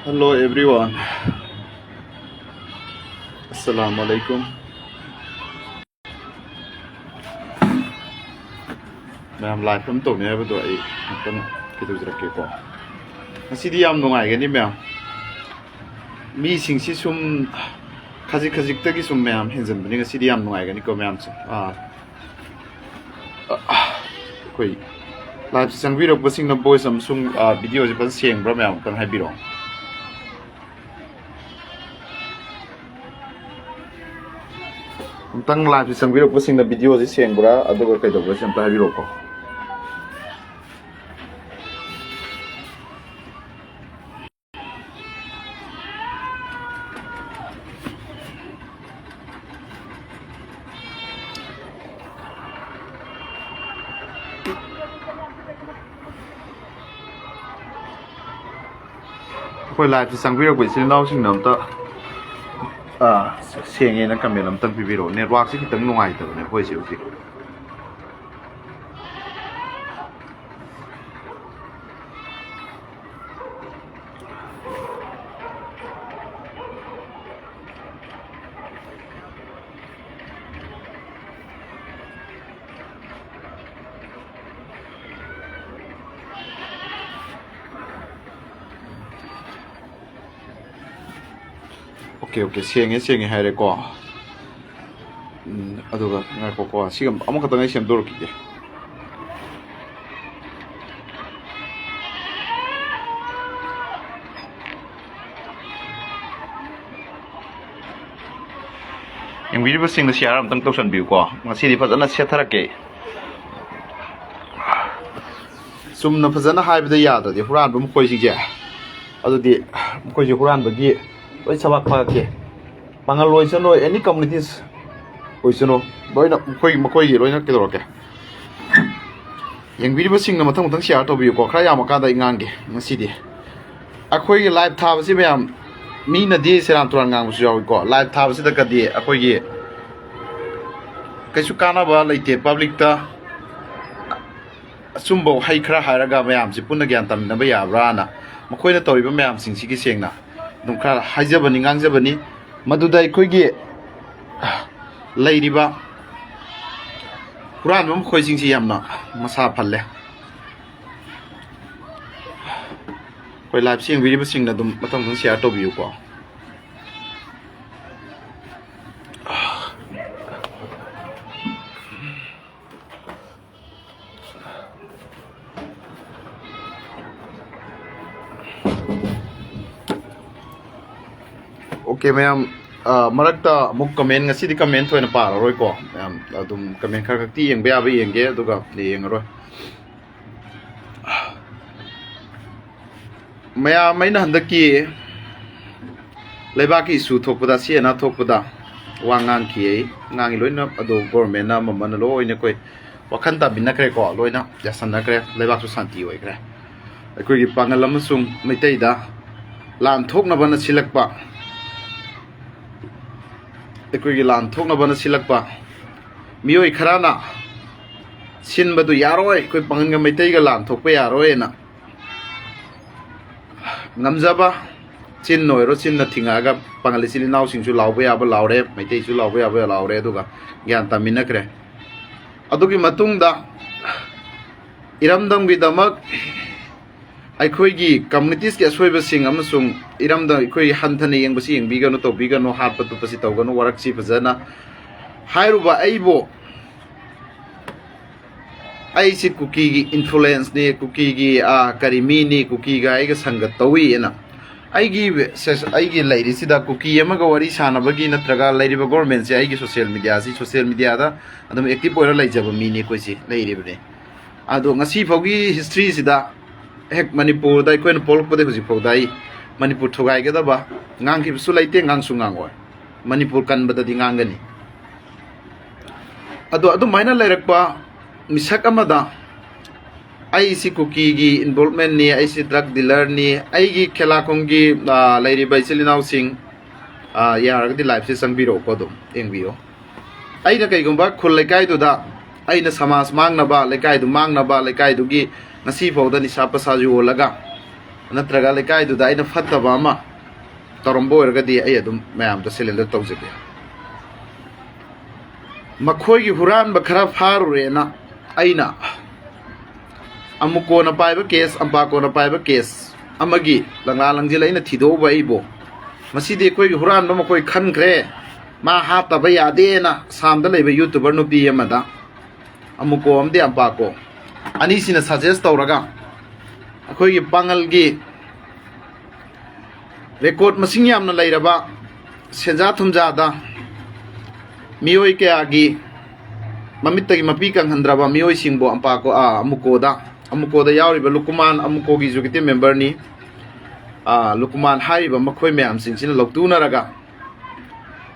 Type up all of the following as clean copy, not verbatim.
Hello everyone. Assalamu alaikum. Ma'am live from Tony have to a City am no I any ma'am. Me sing sum Kazik Taki sum ma'am, hens and bring a city am no I any go ma'am. Quay live sang video passing the boys some videos about seeing Bramam can have it on. Tang live isang video posting na video si Sieng bra adugo kay dogo siyempre video ko. Koi live isang video ko sinau sing nam ta Sieng ina kami nam tang video network si kitang nungai ta ne koi siu si Okay, Sieng hai re ko aduga ngai ko sigam amuk ta ngai sem dor ki yang video sing na share am tang tosan view ko ngasi di fazana set tharake sum na fazana hai bida ya da di huran bum khoi sing je adu di khoi ji huran ba gi oi sabak pa ke pangal loi sono any communities oi sono loi na khoi gi loi na ke dor ke yang video sing na mathang share to bi ko khra ya ma ka da ingang ge ngasi di akhoi gi live tha ba si mem mi na di seram turan ngang su yaw ko live tha ba si da ka di akhoi gi kaisu kana ba leite public ta sumbo hai khra haraga mayam si punna gyan tam na ba ya bra na makhoi na tori ba mayam sing si ki seng na dum khra haijabani ngangjabani madudai khoigi leiriba Quran mum khoi sing si yamna masa phalle koi live sing video sing na dum matang share to view ko Okay ma'am marakta muk comment ngasi di comment thoina pa roi ko ma'am adum comment khar ti yeng ba yeng ge aduga yeng roi maya maina handaki lebaki su thokpada si na thokpada wangang ki ngangi loina adu government na maman loina koi wakhan ta binna kre ko loina jasan na kre lebak su santi oi kre akoi gi pangalam sung meitai da lan thokna bana silakpa ekoi lan thokna bana silakpa mioi kharana sinbadu yaroi koi panganga meitai ga lan thokpa yaroi na ngamjaba chin noiro chin na thinga ga pangali sili naw singsu lawba ya ba lawre meitai su lawba ya ba lawre duga gyan tamina kre adugi matungda iramdam gi damak aikoi gi communities ke soiba sing amasung iramda aikoi hanthani yeng basi yeng biga no to biga no hat patu pasi to gano warak si fazana hairuba aibo ai si cookie gi influence ne cookie gi karimi ni cookie ga ai ga sangat tawi ena ai gi lairi sida cookie ama ga wari sana bagi natraga lairi ba government si ai gi social media da adum active oira laijaba mi ni koi si lairi bne ado ngasi fogi history sida hek Manipur dai koin polk pade huji phok dai Manipur thogai ga da ba ngang ki su laite ngang su ngang oi Manipur kan bada di ngang gani ado maina lairak pa misak amada ai si cookie gi involvement ni ai si drug dealer ni ai gi khela khong gi lairi bai chilinau sing ya di live se sangbiro ko dum engbiro ai na kai gumba khul lekai du da ai na samas mang na ba lekai du mang na ba lekai du gi ngasi fawda ni sapa sa ju laga नत्रगा लेकाइदुदा अइना फत्तबा अमा तौरम्बो ओइरगदि अइ अदुम मयामदा cylinder तौजगे मखोइगी हुरानबा खरा फारुरेना अइना अमुकोना पाइबा case अम्पाकोना पाइबा case अमगी लंगा लंजिल अइना थिदोबा अइबो मसिदि अखोइगी हुरानबा मखोइ खनख्रे मा हातबा यादेना सामदा लेबा YouTuber नुपी अमदा अमुको अमदे अम्पाको अनिसिना suggest तौरगा अखोइगी पांगलगी record मसिंग यामना लैरबा सेंजा थुमजादा मियोई कयागी ममित्तगी मपी कंहंद्रबा मियोई सिंगबो अम्पाको अमुकोदा यावरिबा लुकुमान अमुकोगी जुगिते member नि लुकुमान हारिबा मखोइ मयाम सिंसिना लौतुनरगा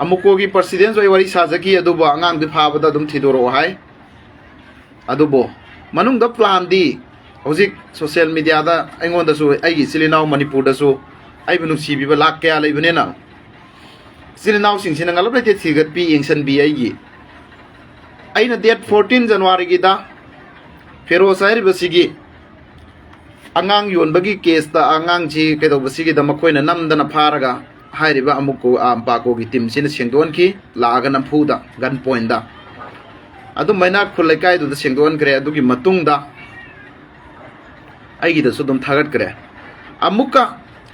अमुकोगी president ओइ वारी साजकी अदुबो अंगांग दि फाबदा दुम थिदोरो हाय अदुबो मनुंग द प्लान दी हौजिक सोशल मीडिया दा अइंगोंदसु अइगी सिलिनाउ मणिपुर दसु अइबु नुसीबिबा लाख कया लैबनेना सिलिनाउ सिंसिना ngala प्लेटे थिगत पी यंगसन बी अइगी अइना डेट 14 जनवरी गी दा फेरोस हारिबसिगी अंगांग योनबगी केस दा अंगांग जी केदोबसिगी दा मखोइना नमदना फारगा हारिबा अमुको आम्पाको गी टीम सिना सेंगदोनखि लागा नमफुदा गन पॉइंट दा अदु मैना खुलैकाय दु सेंगदोन करे अदुगी मतुंगदा अइगी दसु दुम थागत करे अमुका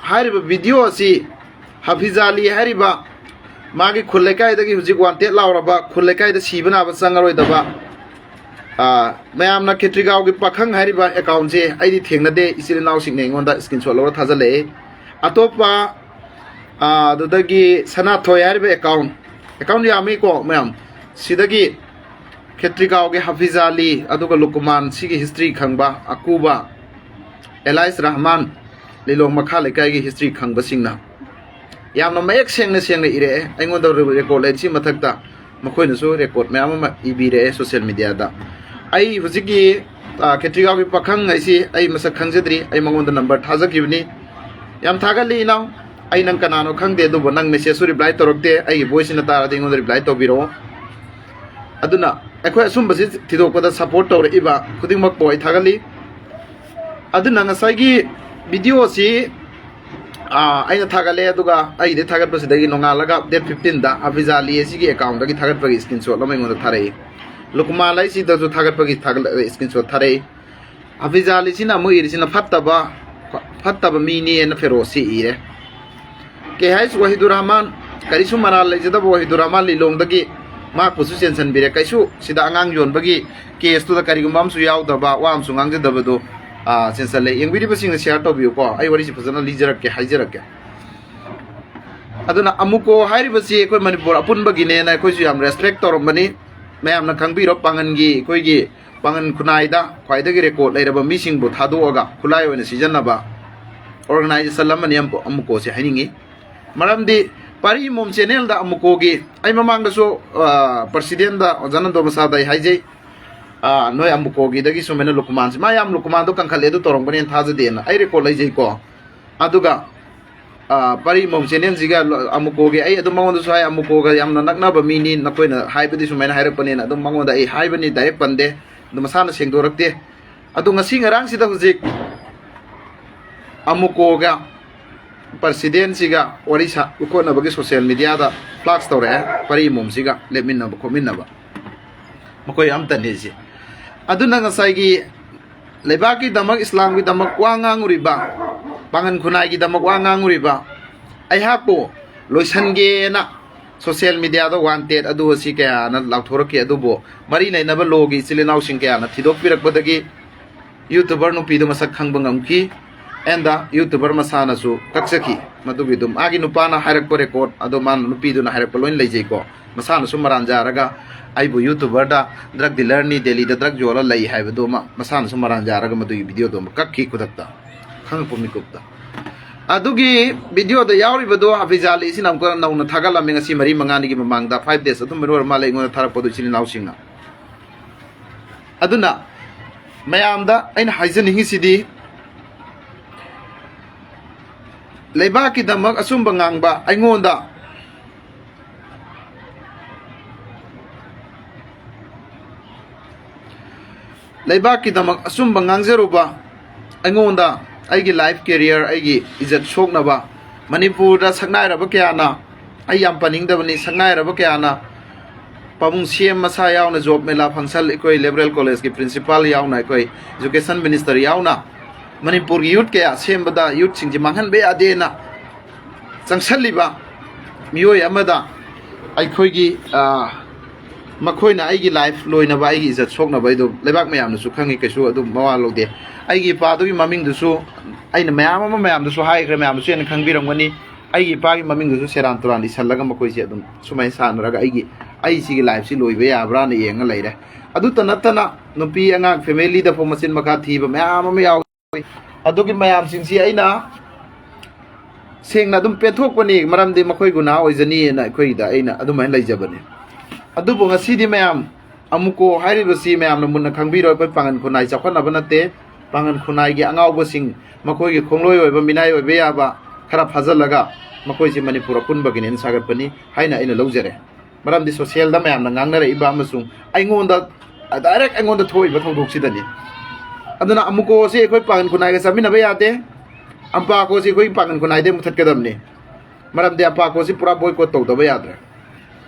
हारिबा वीडियो असि हफिजाली हारिबा मागी खुलैकाय दगी हुजिक वांटेड लावरबा खुलैकाय द सिबनाबा चंगरोइदबा मयामना खेत्रिगावगी पाखंग हारिबा अकाउंट से अइदी थेंगनदे इसिलिनाव सिंगने इंगोंदा स्क्रीनशॉट लौरा थाजले अतोपा अदुदगी सना थोय हारिबा अकाउंट यामी को मयाम सिदगी खेत्रिगावगी हफिजाली अदुगा लुकुमान सिगी हिस्ट्री खंगबा अकूबा एलाइस रहमान लिलोंग मखा लेकाइगी हिस्ट्री खंगबा सिंगना यामना मयक सेंगना इरे अइंगोंदा रेकॉर्ड लेछि मथक्ता मखोइनसु रेकॉर्ड मयाम अमा इबिरे सोशल मीडिया दा अइ हुजिगी खेत्रिगावगी पाखंग आइसि अइ मसक खंगजद्री अइ मंगोंदा नंबर थाजकिबनी याम थागली नाउ अइ नंग कनानो खंगदे दुबो नंग मेसेज रिप्लाई तोरक्ते अइ वॉइस न तारादे इंगोंदा रिप्लाई तोबिरो अदुना अखोय असुंबसि थिदोकदा सपोर्ट तौर इबा खुदिंगमक पोय थागली अदुना ngसाइगी वीडियो सि अइना थागले अदुगा अइदे थागतपसिदगी नोंगालगा डेट 15 दा अफिजाली एसिगी अकाउंट दगी थागतपगी स्क्रीनशॉट लमै इंगोंदा थारै लुकमालाई सि दजु थागतपगी स्क्रीनशॉट थारै अफिजाली सिना मु इरिसिना फत्तबा मीनी एन फेरोसी इरे के हाइस वहीदुर रहमान करिसु मराल लेजदब वहीदुर रहमान लिलोंगदगी मा कुसु सेंसन बिरे कैसु सिदा अंगांग योनबगी केस तुदा करिगुमामसु यावदबा वामसु ngangjadabado सेंसले यंगबिदि बसिंग शेयर तोबियो को आई वरिसि फजना लिजरक के हाइजरक के अदुना अमुको हारिबसि कोइ मणिपुर अपुनबगिने ना कोइसु याम रेस्पेक्ट तोरमबनी मयामना खंगबिरो पांगनगी कोइगी पांगन खुनाइदा ख्वाइदगी रेकॉर्ड लेरबा मिसिंगबो थादोगा खुलाइ ओइना सिजनबा ऑर्गेनाइजेशन लमनि अमुको से हाइनिंगी मरमदि पारी मोम चैनल दा अमुकोगी आई ममांगदसु प्रेसिडेंट दा जनन्दो मसादai हाइजै नोय अमुकोगी दगी सुमेना लुकमान से मायाम लुकमान दो कंखले दो तोरंगबने थाजदेना आई रेकॉर्ड लैजै को अदुगा पारी मोम चैनल जिगा अमुकोगी आई अदु मंगोंद सु हाय अमुकोगा यामना नकनाबा मिनी नकोइना हाइबदि सुमेना हाइरपनेना अदु मंगोंदा आई हाइबनि डाइरेक्ट पंदे अदु मसाना सेंगदोरक्ते अदु ngasi ngarang sida हुजिक अमुकोगा प्रेसिडेंट सिगा वरिसा उकोनबगी सोशल मीडिया दा फ्लैक्स तौरे पारी मोम सिगा लेमिनबा खोमिनबा मकोय अमतनेसि अदुना ngसाइगी लेबाकी दमक इस्लाम की दमक वांगांगुरिबा पांगन खुनाई की दमक वांगांगुरिबा अइहाको लोइसनगेना सोशल मीडिया दा वांटेड अदु असि कयाना लाउथोरके अदुबो मरी लेनबा लोगी चिलिनाउ सिंग कयाना थिदोकपिरकबदगी यूट्यूबर नुपी दु मसक खंगबा ngamki एंदा यूट्यूबर मसानासु कक्सकी मदुगी दुम आगी नुपाना हायरक रेकॉर्ड अदो मान नुपी दुना हायरक लोइन लेजैको मसानासु मरानजारगा आइबु यूट्यूबर दा ड्रग डीलर नि दिल्ली दा ड्रग जोला लै हाइबदो मसानासु मरानजारगा मदुगी वीडियो दो कक्की खुदक्ता खंगपुमि कुप्ता अदुगी वीडियो दा यावरिबदो हफिजाली सिनाम को नौना थागलामे ngasi मरी मंगानी की ममांगदा 5 days अदुम मरोर माले ngona थारपदु चिनि नाउसिंगा अदुना मयामदा अइन हाइजनिंग सिदी लेबाकी दमक असुंबा ngang अइंगोंदा लेबाकी दमक असुंबा ngangjruba अइंगोंदा ꯑꯩꯒꯤ ꯂꯥꯏꯐ ꯀꯦꯔꯤꯌꯔ ꯑꯩꯒꯤ ꯏꯖꯠ ꯁꯣꯛꯅꯕ ꯃꯅꯤꯄꯨꯔꯗ ꯁꯛꯅꯥꯏꯔꯕ ꯀꯌꯥꯅ ꯑꯩ ꯌꯥꯝ ꯄꯟꯅꯤꯡꯗꯕꯅꯤ ꯁꯛꯅꯥꯏꯔꯕ ꯀꯌꯥꯅ ꯄꯥꯕꯨꯡ ꯁꯤꯑꯦꯝ ꯃꯁꯥ ꯌꯥꯎꯅ ꯖꯣꯕ ꯃꯦꯂꯥ ꯐꯪꯁꯟ ꯑꯩꯈꯣꯏ ꯂꯤꯕꯔꯦꯜ ꯀꯣꯂꯦꯖꯀꯤ ꯄ꯭ꯔꯤꯟꯁꯤꯄꯥꯜ ꯌꯥꯎꯅ ꯑꯩꯈꯣꯏ ꯏꯖꯨꯀꯦꯁꯟ ꯃꯤꯅꯤꯁꯇꯔ ꯌꯥꯎꯅ ꯃꯅꯤꯄꯨꯔꯒꯤ ꯌꯨꯠ ꯀꯌꯥ ꯁꯦꯝꯕꯗ ꯌꯨꯠꯁꯤꯡꯁꯤ ꯃꯥꯡꯍꯟꯕ ꯌꯥꯗꯦꯅ ꯆꯪꯁꯜꯂꯤꯕ ꯃꯤꯑꯣꯏ ꯑꯃꯗ ꯑꯩꯈꯣꯏꯒꯤ ꯃꯈꯣꯏꯅ ꯑꯩꯒꯤ ꯂꯥꯏꯐ ꯂꯣꯏꯅꯕ ꯑꯩꯒꯤ ꯏꯖꯠ ꯁꯣꯛꯅꯕ ꯑꯩꯗꯣ ꯂꯩꯕꯥꯛ ꯃꯌꯥꯝꯅꯁꯨ ꯈꯪꯉꯤ ꯀꯩꯁꯨ ꯑꯗꯨꯝ ꯃꯋꯥ ꯂꯧꯗꯦ ꯑꯩꯒꯤ ꯏꯄꯥꯗꯨꯒꯤ ꯃꯃꯤꯡꯗꯨꯁꯨ ꯑꯩꯅ ꯃꯌꯥꯝꯗꯁꯨ ꯍꯥꯏꯈ꯭ꯔꯦ ꯃꯌꯥꯝꯗꯁꯨ ꯍꯦꯟꯅ ꯈꯪꯕꯤꯔꯝꯒꯅꯤ ꯑꯩꯒꯤ ꯏꯄꯥꯒꯤ ꯃꯃꯤꯡꯗꯨꯁꯨ ꯁꯦꯔꯥꯟ ꯇꯨꯔꯥꯟ ꯏꯁꯜꯂꯒ ꯃꯈꯣꯏꯁꯦ ꯑꯗꯨꯝ ꯁꯨꯃꯥꯏꯅ ꯁꯥꯟꯅꯔꯒ ꯑꯩ ꯁꯤꯒꯤ ꯂꯥꯏꯐꯁꯤ ꯂꯣꯏꯕ ꯌꯥꯕ꯭ꯔꯥꯅ ꯌꯦꯡꯉ ꯂꯩꯔꯦ ꯑꯗꯨꯇ ꯅꯠꯇꯅ ꯅꯨꯄꯤ ꯑꯉꯥꯡ ꯐꯦꯃꯤꯂꯤꯗ ꯐꯥꯎ ꯃꯆꯤꯟ ꯃꯈꯥ ꯊꯤꯕ ꯃꯌꯥꯝ ꯑꯃ ꯌꯥꯎꯏ ꯑꯗꯨꯒꯤ ꯃꯌꯥꯝꯁꯤꯡꯁꯤ ꯑꯩꯅ ꯁꯦꯡꯅ ꯑꯗꯨꯝ ꯄꯦꯟꯊꯣꯛꯄꯅꯤ ꯃꯔꯝꯗꯤ ꯃꯈꯣꯏ ꯒꯨꯅꯥ ꯑꯣꯏꯖꯅꯤꯅ ꯑꯩꯈꯣꯏꯒꯤꯗ ꯑꯩꯅ ꯑꯗꯨꯃꯥꯏꯅ ꯂꯩꯖꯕꯅꯤ ꯑꯗꯨꯕꯨ ꯉꯁꯤꯗꯤ ꯃꯌꯥꯝ ꯑꯃꯨꯛꯀꯣ ꯍꯥꯏꯔꯤꯕꯁꯤ ꯃꯌꯥꯝꯅ ꯃꯨꯟꯅ ꯈꯪꯕꯤꯔꯣꯏ ꯑꯩꯈꯣꯏ ꯄꯥꯡꯒꯟ ꯈꯨꯟꯅꯥꯏ ꯆꯥꯎꯈꯠꯅꯕ ꯅꯠꯇꯦ ꯄꯥꯡꯒꯟ ꯈꯨꯟꯅꯥꯏꯒꯤ ꯑꯉꯥꯎꯕꯁꯤꯡ ꯃꯈꯣꯏꯒꯤ ꯈꯣꯡꯂꯣꯏ ꯑꯣꯏꯕ ꯃꯤꯅꯥꯏ ꯑꯣꯏꯕ ꯌꯥꯕ ꯈꯔ ꯐꯥꯖꯤꯜꯂꯒ ꯃꯈꯣꯏꯁꯤ ꯃꯅꯤꯄꯨꯔ ꯑꯄꯨꯟꯕꯒꯤꯅꯦꯅ ꯁꯥꯒꯠꯄꯅꯤ ꯍꯥꯏꯅ ꯑꯩꯅ ꯂꯧꯖꯔꯦ ꯃꯔꯝꯗꯤ ꯁꯣꯁꯤꯌꯦꯜꯗ ꯃꯌꯥꯝꯅ ꯉꯥꯡꯅꯔꯛꯏꯕ ꯑꯃꯁꯨꯡ ꯑꯩꯉꯣꯟꯗ ꯗꯥꯏꯔꯦꯛ ꯑꯩꯉꯣꯟꯗ ꯊꯣꯛꯏꯕ ꯊꯧꯗꯣꯛꯁꯤꯗꯅꯤ ꯑꯗꯨꯅ ꯑꯃꯨꯛꯀꯣꯁꯤ ꯑꯩꯈꯣꯏ ꯄꯥꯡꯒꯟ ꯈꯨꯟꯅꯥꯏꯒ ꯆꯥꯃꯤꯟꯅꯕ ꯌꯥꯗꯦ ꯑꯝꯄꯥꯀꯣꯁꯤ ꯑꯩꯈꯣꯏ ꯄꯥꯡꯒꯟ ꯈꯨꯟꯅꯥꯏꯗꯩ ꯃꯨꯊꯠꯀꯗꯕꯅꯤ ꯃꯔꯝꯗꯤ ꯑꯝꯄꯥꯀꯣꯁꯤ ꯄꯨꯔꯥ ꯕꯣꯏꯀꯣꯠ ꯇꯧꯗꯕ ꯌꯥꯗ꯭ꯔꯦ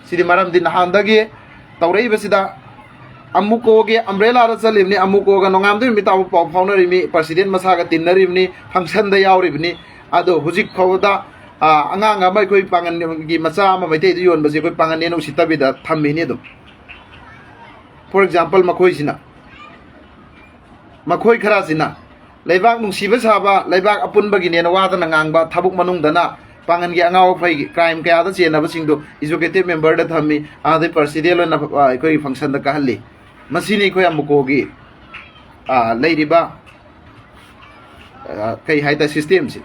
ꯁꯤꯗꯤ ꯃꯔꯝꯗꯤ ꯅꯍꯥꯟꯗꯒꯤ ꯇꯧꯔꯛꯏꯕꯁꯤꯗ ꯑꯃꯨꯛꯀꯣꯒꯤ ꯑꯝꯕ꯭ꯔꯦꯂꯥꯗ ꯆꯠꯂꯤꯕꯅꯤ ꯑꯃꯨꯛꯀꯣꯒ ꯅꯣꯡꯉꯥꯝꯗꯩ ꯅꯨꯃꯤꯠ ꯇꯥꯕ ꯄꯥꯎ ꯐꯥꯎꯅꯔꯤꯕꯅꯤ ꯄ꯭ꯔꯁꯤꯗꯦꯟ ꯃꯁꯥꯒ ꯇꯤꯟꯅꯔꯤꯕꯅꯤ ꯐꯪꯁꯟꯗ ꯌꯥꯎꯔꯤꯕꯅꯤ ꯑꯗꯣ ꯍꯧꯖꯤꯛ ꯐꯥꯎꯕꯗ ꯑꯉꯥꯡ ꯑꯃ ꯑꯩꯈꯣই ꯄꯥꯡꯒꯟꯒꯤ ꯃꯆꯥ ꯑꯃ ꯃꯩꯇꯩꯗ ꯌꯣꯟꯕꯁꯤ ꯑꯩꯈꯣꯏ ꯄꯥꯡꯒꯟꯅꯦꯅ ꯎꯁꯤꯠꯇꯕꯤꯗ ꯊꯝꯃꯤꯅꯤ ꯑꯗꯨꯝ ꯐꯣꯔ ꯑꯦꯛꯖꯥꯝꯄꯜ ꯃꯈꯣꯏ ꯈꯔꯁꯤꯅ ꯂꯩꯕꯥꯛ ꯅꯨꯡꯁꯤꯕ ꯁꯥꯕ ꯂꯩꯕꯥꯛ ꯑꯄꯨꯟꯕꯒꯤꯅꯦꯅ ꯋꯥꯗꯅ ꯉꯥꯡꯕ ꯊꯕꯛ ꯃꯅꯨꯡꯗꯅ ꯄꯥꯡꯒꯟꯒꯤ ꯑꯉꯥꯎ ꯑꯐꯩ ꯀ꯭ꯔꯥꯏꯝ ꯀꯌꯥꯗ ꯆꯦꯟꯅꯕꯁꯤꯡꯗꯨ ꯑꯦꯖꯨꯀꯦꯇꯤꯚ ꯃꯦꯝꯕꯔꯗ ꯊꯝꯃꯤ ꯑꯗꯩ ꯄ꯭ꯔꯁꯤꯗꯦꯟ ꯑꯣꯏꯅ ꯑꯩꯈꯣꯏꯒꯤ ꯐꯪꯁꯟꯗ ꯀꯥꯍꯜꯂꯤ ꯃꯁꯤꯅꯤ ꯑꯩꯈꯣꯏ ꯑꯃꯨꯛꯀꯣꯒꯤ ꯂꯩꯔꯤꯕ ꯀꯩ ꯍꯥꯏꯇꯥꯔꯦ ꯁꯤꯁꯇꯦꯝꯁꯤ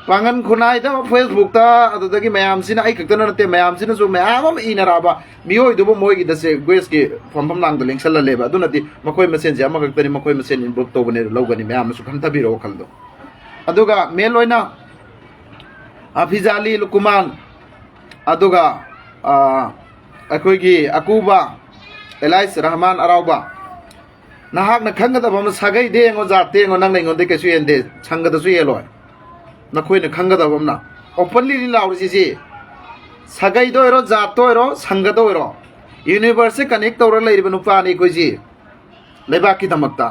ꯄꯥꯡꯒꯟ ꯈꯨꯟꯅꯥꯏꯗ ꯐꯦꯁꯕꯨꯛꯇ ꯑꯗꯨꯗꯒꯤ ꯃꯌꯥꯝꯁꯤꯅ ꯑꯩ ꯈꯛꯇꯅ ꯅꯠꯇꯦ ꯃꯌꯥꯝꯁꯤꯅꯁꯨ ꯃꯌꯥꯝ ꯑꯃ ꯏꯅꯔꯛꯑꯕ ꯃꯤꯑꯣꯏꯗꯨꯕꯨ ꯃꯣꯏꯒꯤꯗꯁꯦ ꯒ꯭ꯋꯦꯁꯀꯤ ꯐꯝꯐꯝ ꯂꯥꯡꯗ ꯂꯦꯡꯁꯜꯍꯜꯂꯦꯕ ꯑꯗꯨꯅꯗꯤ ꯃꯈꯣꯏ ꯃꯁꯦꯟꯁꯦ ꯑꯃꯈꯛꯇꯅꯤ ꯃꯈꯣꯏ ꯃꯁꯦꯟ ꯏꯝꯄ꯭ꯔꯨꯞ ꯇꯧꯕꯅꯦ ꯂꯧꯒꯅꯤ ꯃꯌꯥꯝꯅꯁꯨ ꯈꯟꯊꯕꯤꯔꯣ ꯋꯥꯈꯜꯗꯣ ꯑꯗꯨꯒ ꯃꯦꯟ ꯑꯣꯏꯅ ꯐꯤꯖꯥꯂꯤ ꯂꯨꯀꯨꯃꯥꯟ ꯑꯗꯨꯒ ꯑꯩꯈꯣꯏꯒꯤ ꯑꯀꯨꯕ ꯑꯦꯂꯥꯏꯁ ꯔꯍꯃꯥꯟ ꯑꯔꯥꯎꯕ ꯅꯍꯥꯛꯅ ꯈꯪꯒꯗꯕ ꯑꯃ ꯁꯥꯒꯩꯗ ꯌꯦꯡꯉꯣ ꯖꯥꯠꯇ ꯌꯦꯡꯉꯣ ꯅꯪꯅ ꯑꯩꯉꯣꯟꯗ ꯀꯩꯁꯨ ꯌꯦꯟꯗꯦ ꯁꯪꯒꯗꯁꯨ ꯌꯦꯜꯂꯣꯏ ꯅꯈꯣꯏꯅ ꯈꯪꯒꯗꯕ ꯑꯃꯅ ꯑꯣꯄꯟꯂꯤ ꯂꯥꯎꯔꯤꯁꯤ ꯁꯥꯒꯩꯗ ꯑꯣꯏꯔꯣ ꯖꯥꯠꯇ ꯑꯣꯏꯔో ꯁꯪꯒꯗ ꯑꯣꯏꯔꯣ ꯌꯨꯅꯤꯚꯔꯁꯁꯦ ꯀꯅꯦꯛ ꯇꯧꯔ ꯂꯩꯔꯤꯕ ꯅꯨꯄꯥꯅꯤ ꯑꯩꯈꯣꯏꯁꯤ ꯂꯩꯕꯥꯛꯀꯤꯗꯃꯛꯇ